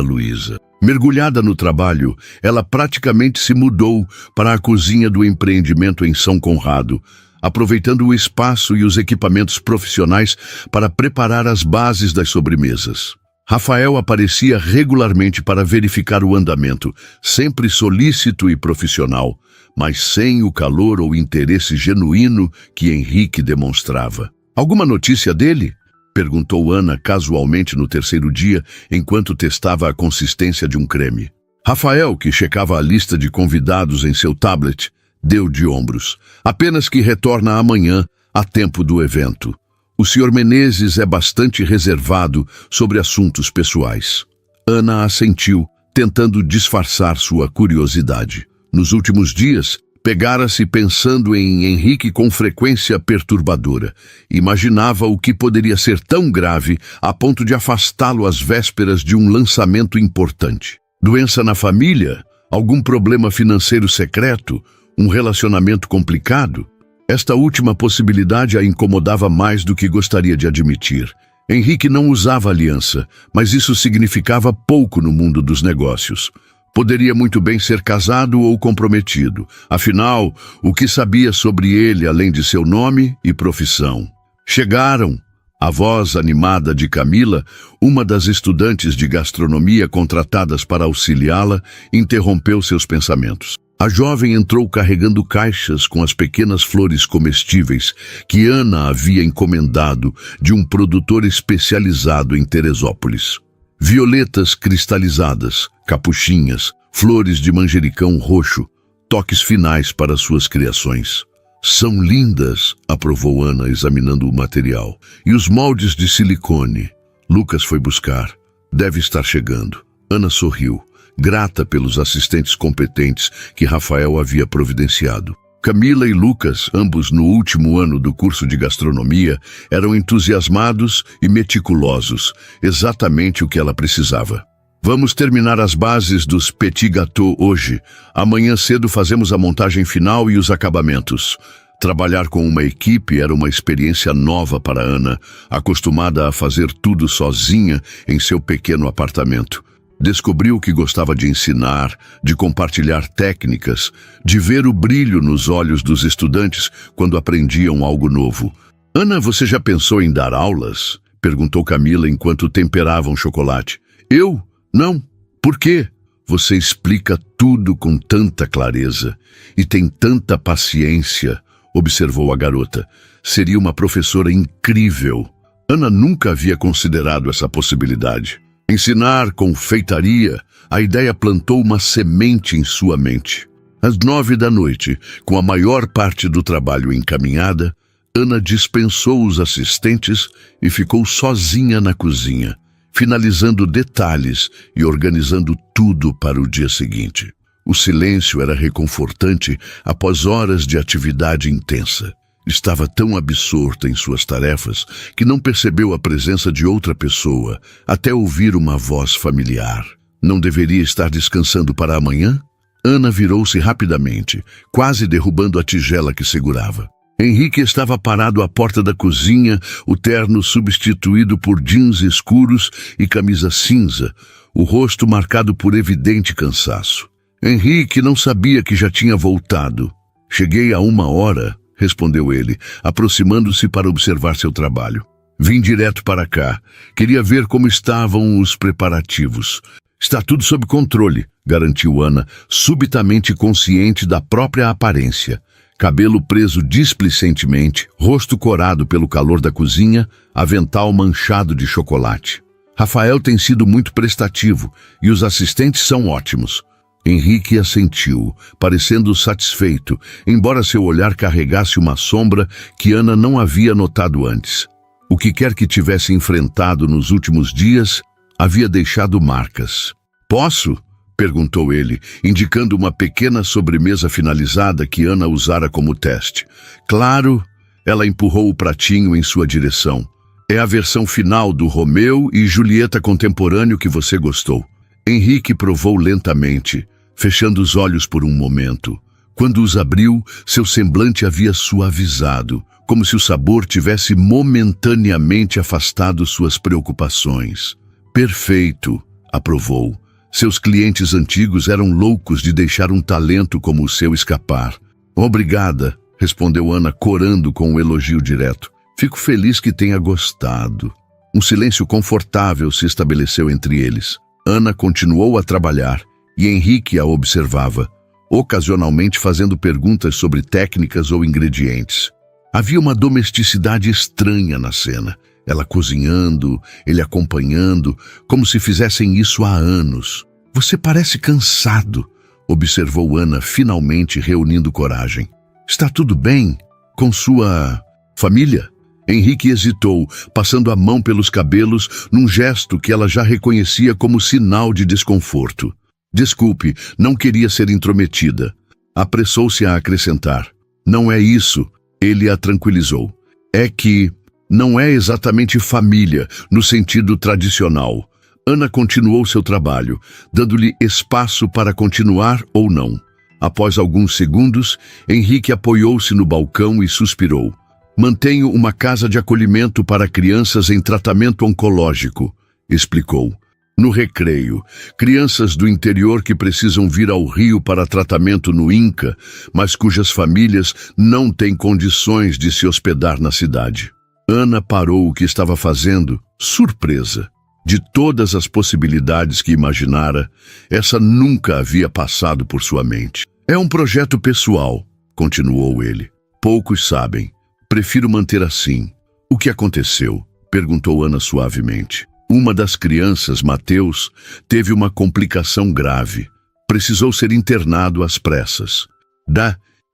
Luísa. Mergulhada no trabalho, ela praticamente se mudou para a cozinha do empreendimento em São Conrado, aproveitando o espaço e os equipamentos profissionais para preparar as bases das sobremesas. Rafael aparecia regularmente para verificar o andamento, sempre solícito e profissional, mas sem o calor ou interesse genuíno que Henrique demonstrava. Alguma notícia dele? Perguntou Ana casualmente no 3º dia, enquanto testava a consistência de um creme. Rafael, que checava a lista de convidados em seu tablet, deu de ombros. Apenas que retorna amanhã, a tempo do evento. O Sr. Menezes é bastante reservado sobre assuntos pessoais. Ana assentiu, tentando disfarçar sua curiosidade. Nos últimos dias, pegara-se pensando em Henrique com frequência perturbadora. Imaginava o que poderia ser tão grave a ponto de afastá-lo às vésperas de um lançamento importante. Doença na família? Algum problema financeiro secreto? Um relacionamento complicado? Esta última possibilidade a incomodava mais do que gostaria de admitir. Henrique não usava aliança, mas isso significava pouco no mundo dos negócios. Poderia muito bem ser casado ou comprometido. Afinal, o que sabia sobre ele além de seu nome e profissão? Chegaram. A voz animada de Camila, uma das estudantes de gastronomia contratadas para auxiliá-la, interrompeu seus pensamentos. A jovem entrou carregando caixas com as pequenas flores comestíveis que Ana havia encomendado de um produtor especializado em Teresópolis. Violetas cristalizadas, capuchinhas, flores de manjericão roxo, toques finais para suas criações. São lindas, aprovou Ana, examinando o material. E os moldes de silicone? Lucas foi buscar. Deve estar chegando. Ana sorriu, grata pelos assistentes competentes que Rafael havia providenciado. Camila e Lucas, ambos no último ano do curso de gastronomia, eram entusiasmados e meticulosos, exatamente o que ela precisava. Vamos terminar as bases dos petit gâteaux hoje. Amanhã cedo fazemos a montagem final e os acabamentos. Trabalhar com uma equipe era uma experiência nova para Ana, acostumada a fazer tudo sozinha em seu pequeno apartamento. Descobriu que gostava de ensinar, de compartilhar técnicas, de ver o brilho nos olhos dos estudantes quando aprendiam algo novo. Ana, você já pensou em dar aulas? Perguntou Camila enquanto temperavam chocolate. Eu? Não. Por quê? Você explica tudo com tanta clareza e tem tanta paciência, observou a garota. Seria uma professora incrível. Ana nunca havia considerado essa possibilidade. Ensinar confeitaria, a ideia plantou uma semente em sua mente. Às 9 da noite, com a maior parte do trabalho encaminhada, Ana dispensou os assistentes e ficou sozinha na cozinha, finalizando detalhes e organizando tudo para o dia seguinte. O silêncio era reconfortante após horas de atividade intensa. Estava tão absorta em suas tarefas que não percebeu a presença de outra pessoa, até ouvir uma voz familiar. Não deveria estar descansando para amanhã? Ana virou-se rapidamente, quase derrubando a tigela que segurava. Henrique estava parado à porta da cozinha, o terno substituído por jeans escuros e camisa cinza, o rosto marcado por evidente cansaço. Henrique não sabia que já tinha voltado. Cheguei há 1 hora, respondeu ele, aproximando-se para observar seu trabalho. Vim direto para cá. Queria ver como estavam os preparativos. Está tudo sob controle, garantiu Ana, subitamente consciente da própria aparência. Cabelo preso displicentemente, rosto corado pelo calor da cozinha, avental manchado de chocolate. Rafael tem sido muito prestativo e os assistentes são ótimos. Henrique assentiu, parecendo satisfeito, embora seu olhar carregasse uma sombra que Ana não havia notado antes. O que quer que tivesse enfrentado nos últimos dias havia deixado marcas. "Posso?" perguntou ele, indicando uma pequena sobremesa finalizada que Ana usara como teste. "Claro." Ela empurrou o pratinho em sua direção. "É a versão final do Romeu e Julieta contemporâneo que você gostou." Henrique provou lentamente, fechando os olhos por um momento. Quando os abriu, seu semblante havia suavizado, como se o sabor tivesse momentaneamente afastado suas preocupações. "Perfeito", aprovou. Seus clientes antigos eram loucos de deixar um talento como o seu escapar. "Obrigada", respondeu Ana, corando com um elogio direto. "Fico feliz que tenha gostado." Um silêncio confortável se estabeleceu entre eles. Ana continuou a trabalhar e Henrique a observava, ocasionalmente fazendo perguntas sobre técnicas ou ingredientes. Havia uma domesticidade estranha na cena. Ela cozinhando, ele acompanhando, como se fizessem isso há anos. "Você parece cansado", observou Ana, finalmente reunindo coragem. "Está tudo bem com sua família?" Henrique hesitou, passando a mão pelos cabelos num gesto que ela já reconhecia como sinal de desconforto. "Desculpe, não queria ser intrometida." Apressou-se a acrescentar. "Não é isso." Ele a tranquilizou. "É que não é exatamente família, no sentido tradicional." Ana continuou seu trabalho, dando-lhe espaço para continuar ou não. Após alguns segundos, Henrique apoiou-se no balcão e suspirou. "Mantenho uma casa de acolhimento para crianças em tratamento oncológico", explicou. "No recreio, crianças do interior que precisam vir ao Rio para tratamento no INCA, mas cujas famílias não têm condições de se hospedar na cidade." Ana parou o que estava fazendo, surpresa. De todas as possibilidades que imaginara, essa nunca havia passado por sua mente. "É um projeto pessoal", continuou ele. "Poucos sabem. Prefiro manter assim." "O que aconteceu?" perguntou Ana suavemente. "Uma das crianças, Mateus, teve uma complicação grave. Precisou ser internado às pressas."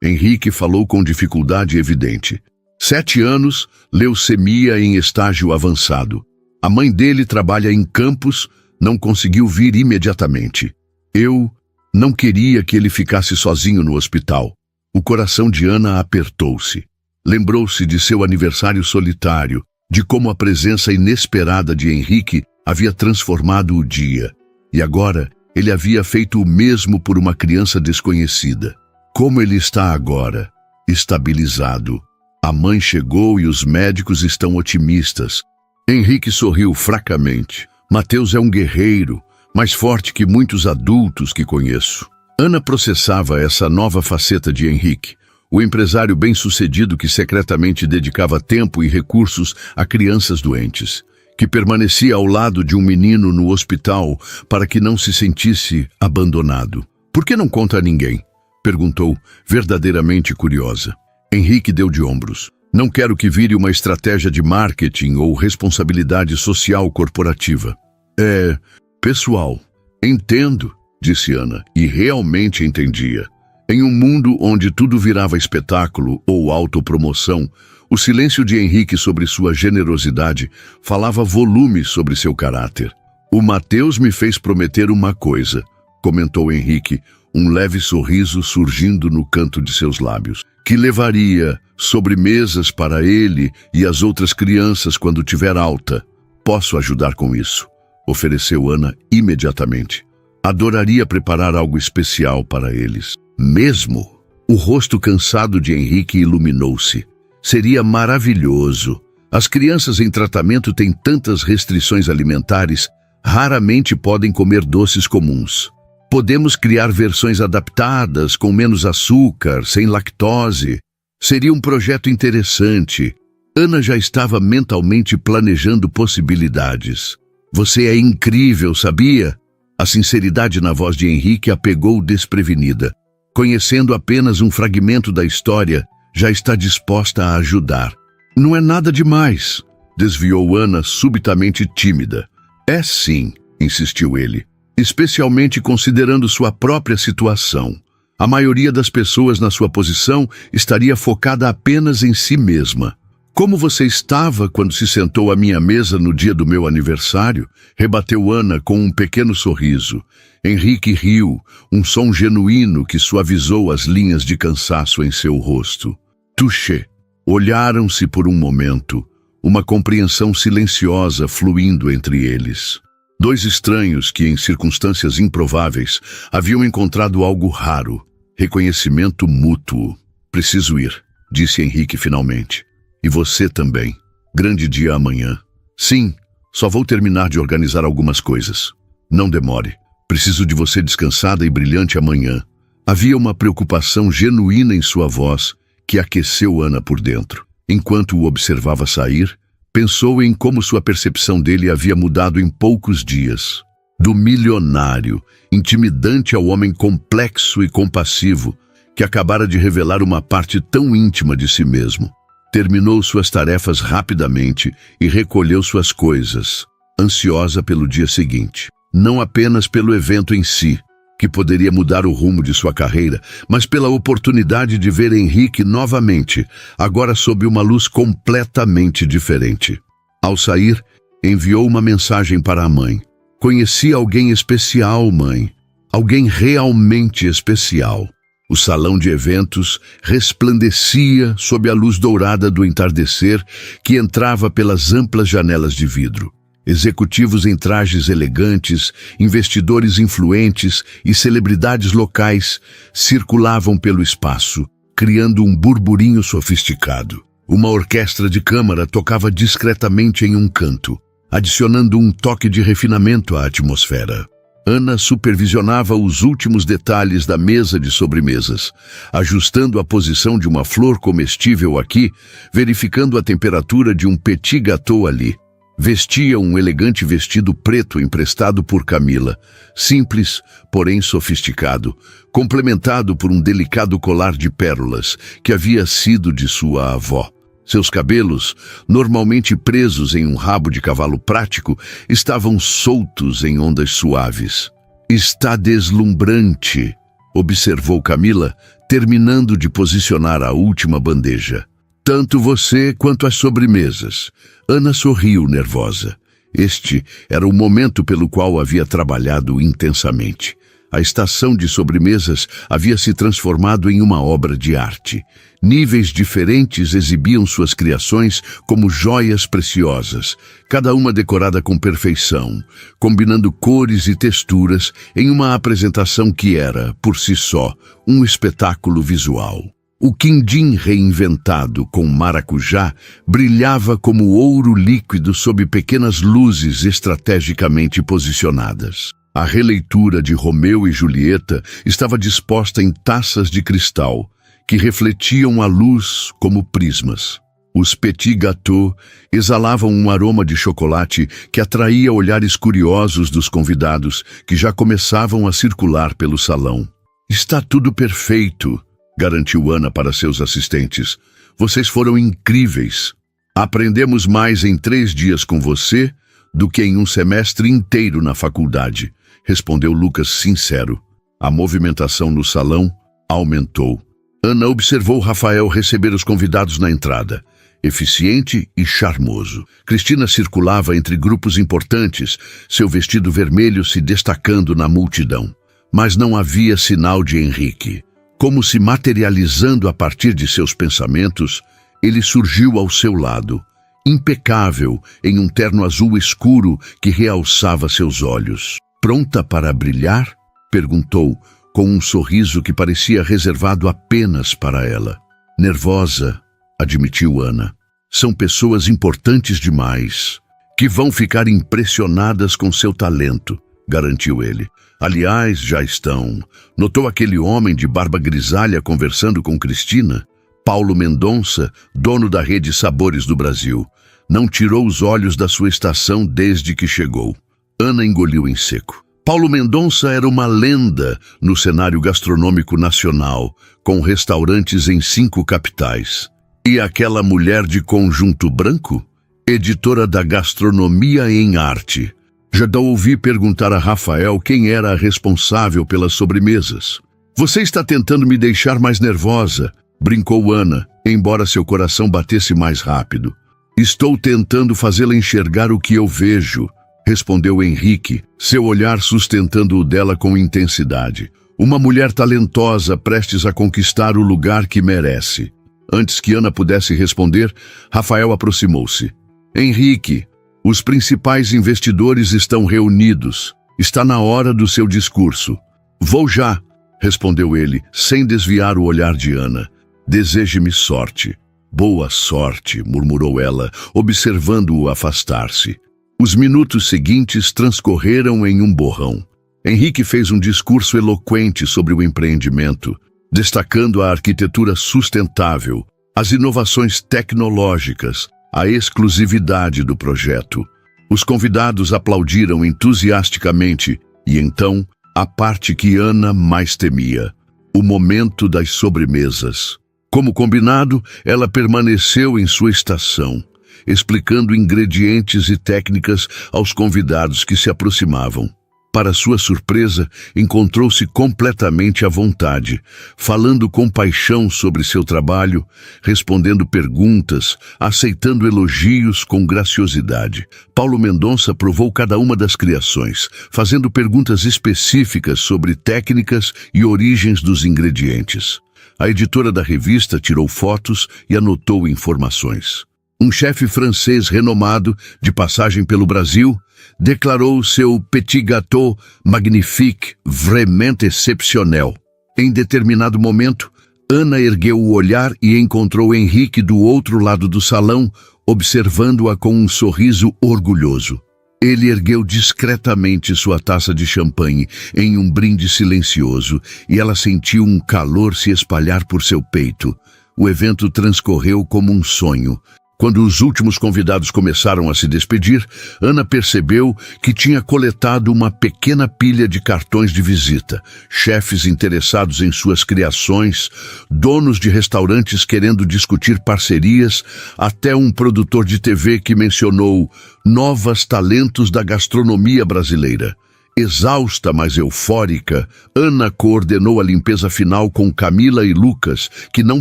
Henrique falou com dificuldade evidente. 7 anos, leucemia em estágio avançado. A mãe dele trabalha em Campos, não conseguiu vir imediatamente. Eu não queria que ele ficasse sozinho no hospital." O coração de Ana apertou-se. Lembrou-se de seu aniversário solitário, de como a presença inesperada de Henrique havia transformado o dia. E agora, ele havia feito o mesmo por uma criança desconhecida. Como ele está agora? Estabilizado. A mãe chegou e os médicos estão otimistas. Henrique sorriu fracamente. "Mateus é um guerreiro, mais forte que muitos adultos que conheço." Ana processava essa nova faceta de Henrique, o empresário bem-sucedido que secretamente dedicava tempo e recursos a crianças doentes, que permanecia ao lado de um menino no hospital para que não se sentisse abandonado. "Por que não conta a ninguém?" perguntou, verdadeiramente curiosa. Henrique deu de ombros. "Não quero que vire uma estratégia de marketing ou responsabilidade social corporativa. É pessoal." "Entendo", disse Ana, e realmente entendia. Em um mundo onde tudo virava espetáculo ou autopromoção, o silêncio de Henrique sobre sua generosidade falava volumes sobre seu caráter. "O Mateus me fez prometer uma coisa", comentou Henrique, um leve sorriso surgindo no canto de seus lábios, "que levaria sobremesas para ele e as outras crianças quando tiver alta. Posso ajudar com isso?" ofereceu Ana imediatamente. "Adoraria preparar algo especial para eles." "Mesmo?" O rosto cansado de Henrique iluminou-se. "Seria maravilhoso. As crianças em tratamento têm tantas restrições alimentares, raramente podem comer doces comuns. Podemos criar versões adaptadas, com menos açúcar, sem lactose. Seria um projeto interessante." Ana já estava mentalmente planejando possibilidades. "Você é incrível, sabia?" A sinceridade na voz de Henrique a pegou desprevenida. Conhecendo apenas um fragmento da história, já está disposta a ajudar. "Não é nada demais", desviou Ana, subitamente tímida. É sim, insistiu ele, especialmente considerando sua própria situação. A maioria das pessoas na sua posição estaria focada apenas em si mesma. Como você estava quando se sentou à minha mesa no dia do meu aniversário? Rebateu Ana com um pequeno sorriso. Henrique riu, um som genuíno que suavizou as linhas de cansaço em seu rosto. Touché. Olharam-se por um momento, uma compreensão silenciosa fluindo entre eles. Dois estranhos que, em circunstâncias improváveis, haviam encontrado algo raro. Reconhecimento mútuo. Preciso ir, disse Henrique finalmente. E você também. Grande dia amanhã. Sim, só vou terminar de organizar algumas coisas. Não demore. Preciso de você descansada e brilhante amanhã. Havia uma preocupação genuína em sua voz que aqueceu Ana por dentro. Enquanto o observava sair, pensou em como sua percepção dele havia mudado em poucos dias. Do milionário, intimidante ao homem complexo e compassivo, que acabara de revelar uma parte tão íntima de si mesmo. Terminou suas tarefas rapidamente e recolheu suas coisas, ansiosa pelo dia seguinte. Não apenas pelo evento em si, que poderia mudar o rumo de sua carreira, mas pela oportunidade de ver Henrique novamente, agora sob uma luz completamente diferente. Ao sair, enviou uma mensagem para a mãe. Conheci alguém especial, mãe. Alguém realmente especial. O salão de eventos resplandecia sob a luz dourada do entardecer que entrava pelas amplas janelas de vidro. Executivos em trajes elegantes, investidores influentes e celebridades locais circulavam pelo espaço, criando um burburinho sofisticado. Uma orquestra de câmara tocava discretamente em um canto, adicionando um toque de refinamento à atmosfera. Ana supervisionava os últimos detalhes da mesa de sobremesas, ajustando a posição de uma flor comestível aqui, verificando a temperatura de um petit gâteau ali. Vestia um elegante vestido preto emprestado por Camila, simples, porém sofisticado, complementado por um delicado colar de pérolas que havia sido de sua avó. Seus cabelos, normalmente presos em um rabo de cavalo prático, estavam soltos em ondas suaves. Está deslumbrante, observou Camila, terminando de posicionar a última bandeja. Tanto você quanto as sobremesas. Ana sorriu nervosa. Este era o momento pelo qual havia trabalhado intensamente. A estação de sobremesas havia se transformado em uma obra de arte. Níveis diferentes exibiam suas criações como joias preciosas, cada uma decorada com perfeição, combinando cores e texturas em uma apresentação que era, por si só, um espetáculo visual. O quindim reinventado com maracujá brilhava como ouro líquido sob pequenas luzes estrategicamente posicionadas. A releitura de Romeu e Julieta estava disposta em taças de cristal, que refletiam a luz como prismas. Os petit gâteaux exalavam um aroma de chocolate que atraía olhares curiosos dos convidados, que já começavam a circular pelo salão. Está tudo perfeito, garantiu Ana para seus assistentes. Vocês foram incríveis. Aprendemos mais em 3 dias com você do que em um semestre inteiro na faculdade, respondeu Lucas sincero. A movimentação no salão aumentou. Ana observou Rafael receber os convidados na entrada, eficiente e charmoso. Cristina circulava entre grupos importantes, seu vestido vermelho se destacando na multidão. Mas não havia sinal de Henrique. Como se materializando a partir de seus pensamentos, ele surgiu ao seu lado, impecável em um terno azul escuro que realçava seus olhos. Pronta para brilhar? Perguntou, com um sorriso que parecia reservado apenas para ela. Nervosa, admitiu Ana. São pessoas importantes demais, que vão ficar impressionadas com seu talento, garantiu ele. Aliás, já estão. Notou aquele homem de barba grisalha conversando com Cristina? Paulo Mendonça, dono da rede Sabores do Brasil. Não tirou os olhos da sua estação desde que chegou. Ana engoliu em seco. Paulo Mendonça era uma lenda no cenário gastronômico nacional, com restaurantes em 5 capitais. E aquela mulher de conjunto branco? Editora da Gastronomia em Arte. Já ouvi perguntar a Rafael quem era a responsável pelas sobremesas. Você está tentando me deixar mais nervosa, brincou Ana, embora seu coração batesse mais rápido. Estou tentando fazê-la enxergar o que eu vejo, respondeu Henrique, seu olhar sustentando o dela com intensidade. Uma mulher talentosa prestes a conquistar o lugar que merece. Antes que Ana pudesse responder, Rafael aproximou-se. Henrique, os principais investidores estão reunidos. Está na hora do seu discurso. Vou já, respondeu ele, sem desviar o olhar de Ana. Deseje-me sorte. Boa sorte, murmurou ela, observando-o afastar-se. Os minutos seguintes transcorreram em um borrão. Henrique fez um discurso eloquente sobre o empreendimento, destacando a arquitetura sustentável, as inovações tecnológicas, a exclusividade do projeto. Os convidados aplaudiram entusiasticamente e então, a parte que Ana mais temia, o momento das sobremesas. Como combinado, ela permaneceu em sua estação, explicando ingredientes e técnicas aos convidados que se aproximavam. Para sua surpresa, encontrou-se completamente à vontade, falando com paixão sobre seu trabalho, respondendo perguntas, aceitando elogios com graciosidade. Paulo Mendonça provou cada uma das criações, fazendo perguntas específicas sobre técnicas e origens dos ingredientes. A editora da revista tirou fotos e anotou informações. Um chefe francês renomado, de passagem pelo Brasil, declarou seu petit gâteau magnifique, vraiment exceptionnel. Em determinado momento, Ana ergueu o olhar e encontrou Henrique do outro lado do salão, observando-a com um sorriso orgulhoso. Ele ergueu discretamente sua taça de champanhe em um brinde silencioso e ela sentiu um calor se espalhar por seu peito. O evento transcorreu como um sonho. Quando os últimos convidados começaram a se despedir, Ana percebeu que tinha coletado uma pequena pilha de cartões de visita, chefes interessados em suas criações, donos de restaurantes querendo discutir parcerias, até um produtor de TV que mencionou novos talentos da gastronomia brasileira. Exausta, mas eufórica, Ana coordenou a limpeza final com Camila e Lucas, que não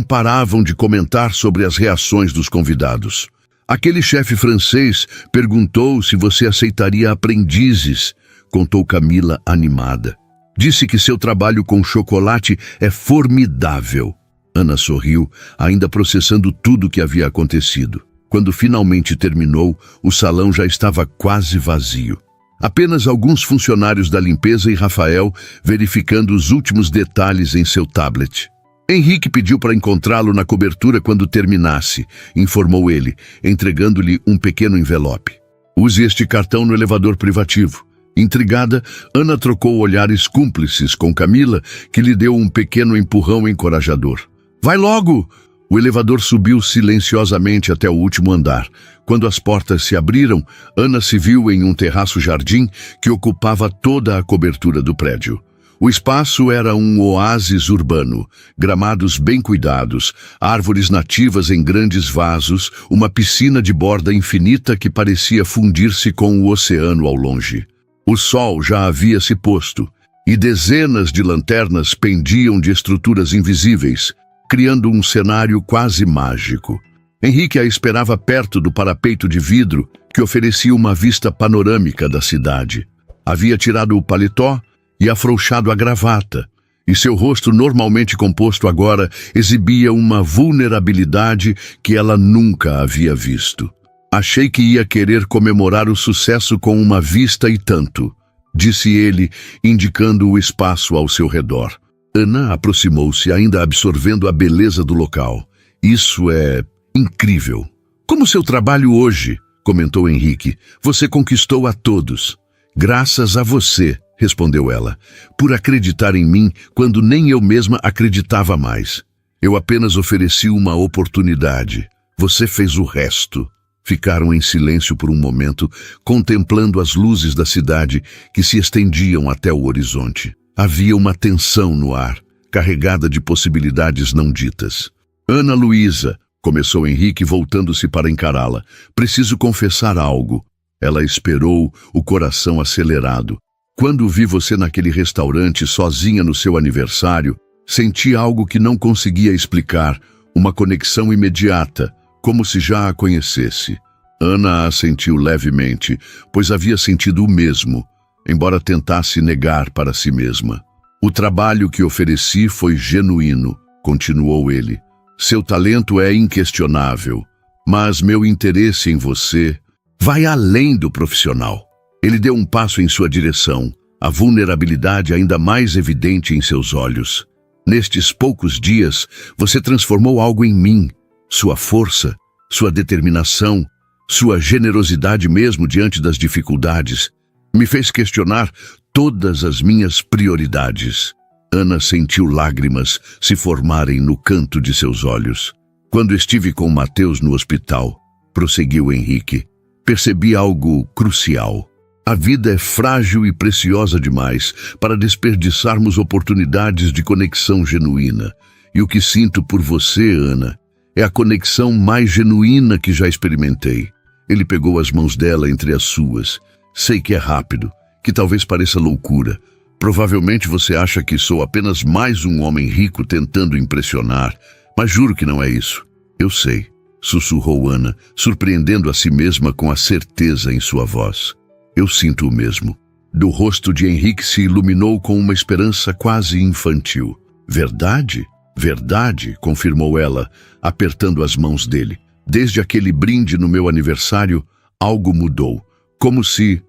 paravam de comentar sobre as reações dos convidados. Aquele chefe francês perguntou se você aceitaria aprendizes, contou Camila animada. Disse que seu trabalho com chocolate é formidável. Ana sorriu, ainda processando tudo o que havia acontecido. Quando finalmente terminou, o salão já estava quase vazio. Apenas alguns funcionários da limpeza e Rafael verificando os últimos detalhes em seu tablet. Henrique pediu para encontrá-lo na cobertura quando terminasse, informou ele, entregando-lhe um pequeno envelope. Use este cartão no elevador privativo. Intrigada, Ana trocou olhares cúmplices com Camila, que lhe deu um pequeno empurrão encorajador. Vai logo! O elevador subiu silenciosamente até o último andar. Quando as portas se abriram, Ana se viu em um terraço-jardim que ocupava toda a cobertura do prédio. O espaço era um oásis urbano, gramados bem cuidados, árvores nativas em grandes vasos, uma piscina de borda infinita que parecia fundir-se com o oceano ao longe. O sol já havia se posto, e dezenas de lanternas pendiam de estruturas invisíveis, criando um cenário quase mágico. Henrique a esperava perto do parapeito de vidro que oferecia uma vista panorâmica da cidade. Havia tirado o paletó e afrouxado a gravata, e seu rosto normalmente composto agora exibia uma vulnerabilidade que ela nunca havia visto. Achei que ia querer comemorar o sucesso com uma vista e tanto, disse ele, indicando o espaço ao seu redor. Ana aproximou-se, ainda absorvendo a beleza do local. Isso é incrível. Como seu trabalho hoje, comentou Henrique. Você conquistou a todos. Graças a você, respondeu ela, por acreditar em mim quando nem eu mesma acreditava mais. Eu apenas ofereci uma oportunidade. Você fez o resto. Ficaram em silêncio por um momento, contemplando as luzes da cidade que se estendiam até o horizonte. Havia uma tensão no ar, carregada de possibilidades não ditas. Ana Luísa, começou Henrique voltando-se para encará-la. Preciso confessar algo. Ela esperou, o coração acelerado. Quando vi você naquele restaurante sozinha no seu aniversário, senti algo que não conseguia explicar, uma conexão imediata, como se já a conhecesse. Ana assentiu levemente, pois havia sentido o mesmo, embora tentasse negar para si mesma. O trabalho que ofereci foi genuíno, continuou ele. Seu talento é inquestionável, mas meu interesse em você vai além do profissional. Ele deu um passo em sua direção, a vulnerabilidade ainda mais evidente em seus olhos. Nestes poucos dias, você transformou algo em mim, sua força, sua determinação, sua generosidade mesmo diante das dificuldades. Me fez questionar todas as minhas prioridades. Ana sentiu lágrimas se formarem no canto de seus olhos. Quando estive com Mateus no hospital, prosseguiu Henrique, percebi algo crucial. A vida é frágil e preciosa demais para desperdiçarmos oportunidades de conexão genuína. E o que sinto por você, Ana, é a conexão mais genuína que já experimentei. Ele pegou as mãos dela entre as suas. Sei que é rápido, que talvez pareça loucura. Provavelmente você acha que sou apenas mais um homem rico tentando impressionar, mas juro que não é isso. Eu sei, sussurrou Ana, surpreendendo a si mesma com a certeza em sua voz. Eu sinto o mesmo. Do rosto de Henrique se iluminou com uma esperança quase infantil. Verdade? Verdade, confirmou ela, apertando as mãos dele. Desde aquele brinde no meu aniversário, algo mudou. Como se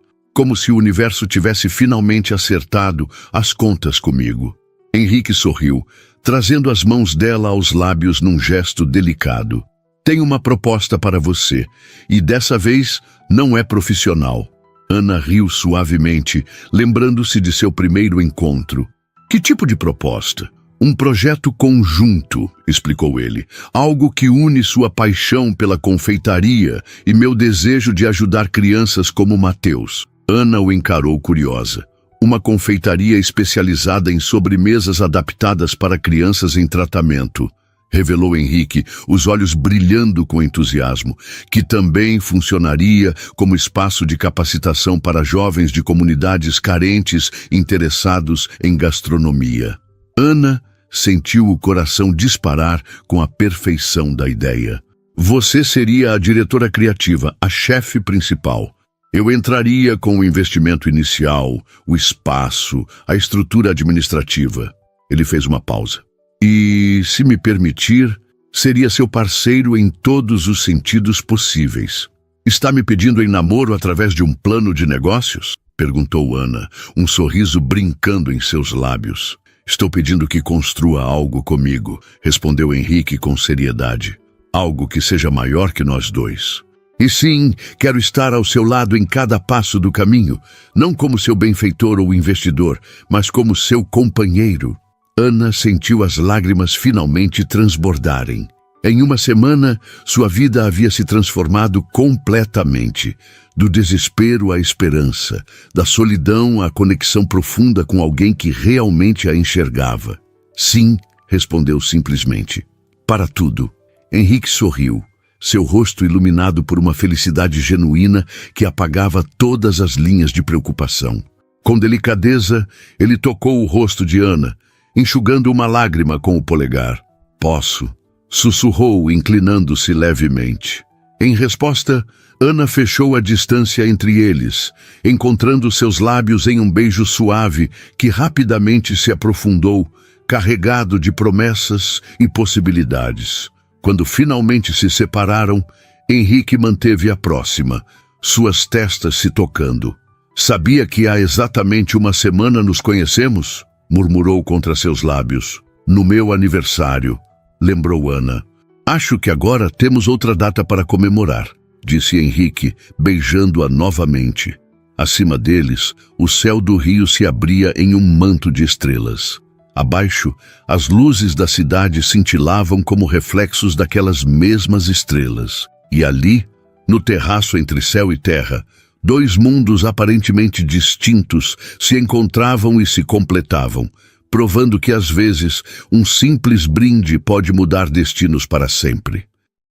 o universo tivesse finalmente acertado as contas comigo. Henrique sorriu, trazendo as mãos dela aos lábios num gesto delicado. Tenho uma proposta para você, e dessa vez não é profissional. Ana riu suavemente, lembrando-se de seu primeiro encontro. Que tipo de proposta? Um projeto conjunto, explicou ele. Algo que une sua paixão pela confeitaria e meu desejo de ajudar crianças como Mateus. Ana o encarou curiosa. Uma confeitaria especializada em sobremesas adaptadas para crianças em tratamento, revelou Henrique, os olhos brilhando com entusiasmo, que também funcionaria como espaço de capacitação para jovens de comunidades carentes interessados em gastronomia. Ana sentiu o coração disparar com a perfeição da ideia. Você seria a diretora criativa, a chefe principal. Eu entraria com o investimento inicial, o espaço, a estrutura administrativa. Ele fez uma pausa. E, se me permitir, seria seu parceiro em todos os sentidos possíveis. Está me pedindo em namoro através de um plano de negócios? Perguntou Ana, um sorriso brincando em seus lábios. Estou pedindo que construa algo comigo, respondeu Henrique com seriedade. Algo que seja maior que nós dois. E sim, quero estar ao seu lado em cada passo do caminho, não como seu benfeitor ou investidor, mas como seu companheiro. Ana sentiu as lágrimas finalmente transbordarem. Em uma semana, sua vida havia se transformado completamente. Do desespero à esperança, da solidão à conexão profunda com alguém que realmente a enxergava. Sim, respondeu simplesmente. Para tudo. Henrique sorriu, seu rosto iluminado por uma felicidade genuína que apagava todas as linhas de preocupação. Com delicadeza, ele tocou o rosto de Ana, enxugando uma lágrima com o polegar. Posso, sussurrou, inclinando-se levemente. Em resposta, Ana fechou a distância entre eles, encontrando seus lábios em um beijo suave que rapidamente se aprofundou, carregado de promessas e possibilidades. Quando finalmente se separaram, Henrique manteve a próxima, suas testas se tocando. Sabia que há exatamente uma semana nos conhecemos? Murmurou contra seus lábios. No meu aniversário, lembrou Ana. Acho que agora temos outra data para comemorar, disse Henrique, beijando-a novamente. Acima deles, o céu do rio se abria em um manto de estrelas. Abaixo, as luzes da cidade cintilavam como reflexos daquelas mesmas estrelas. E ali, no terraço entre céu e terra, dois mundos aparentemente distintos se encontravam e se completavam, provando que às vezes um simples brinde pode mudar destinos para sempre.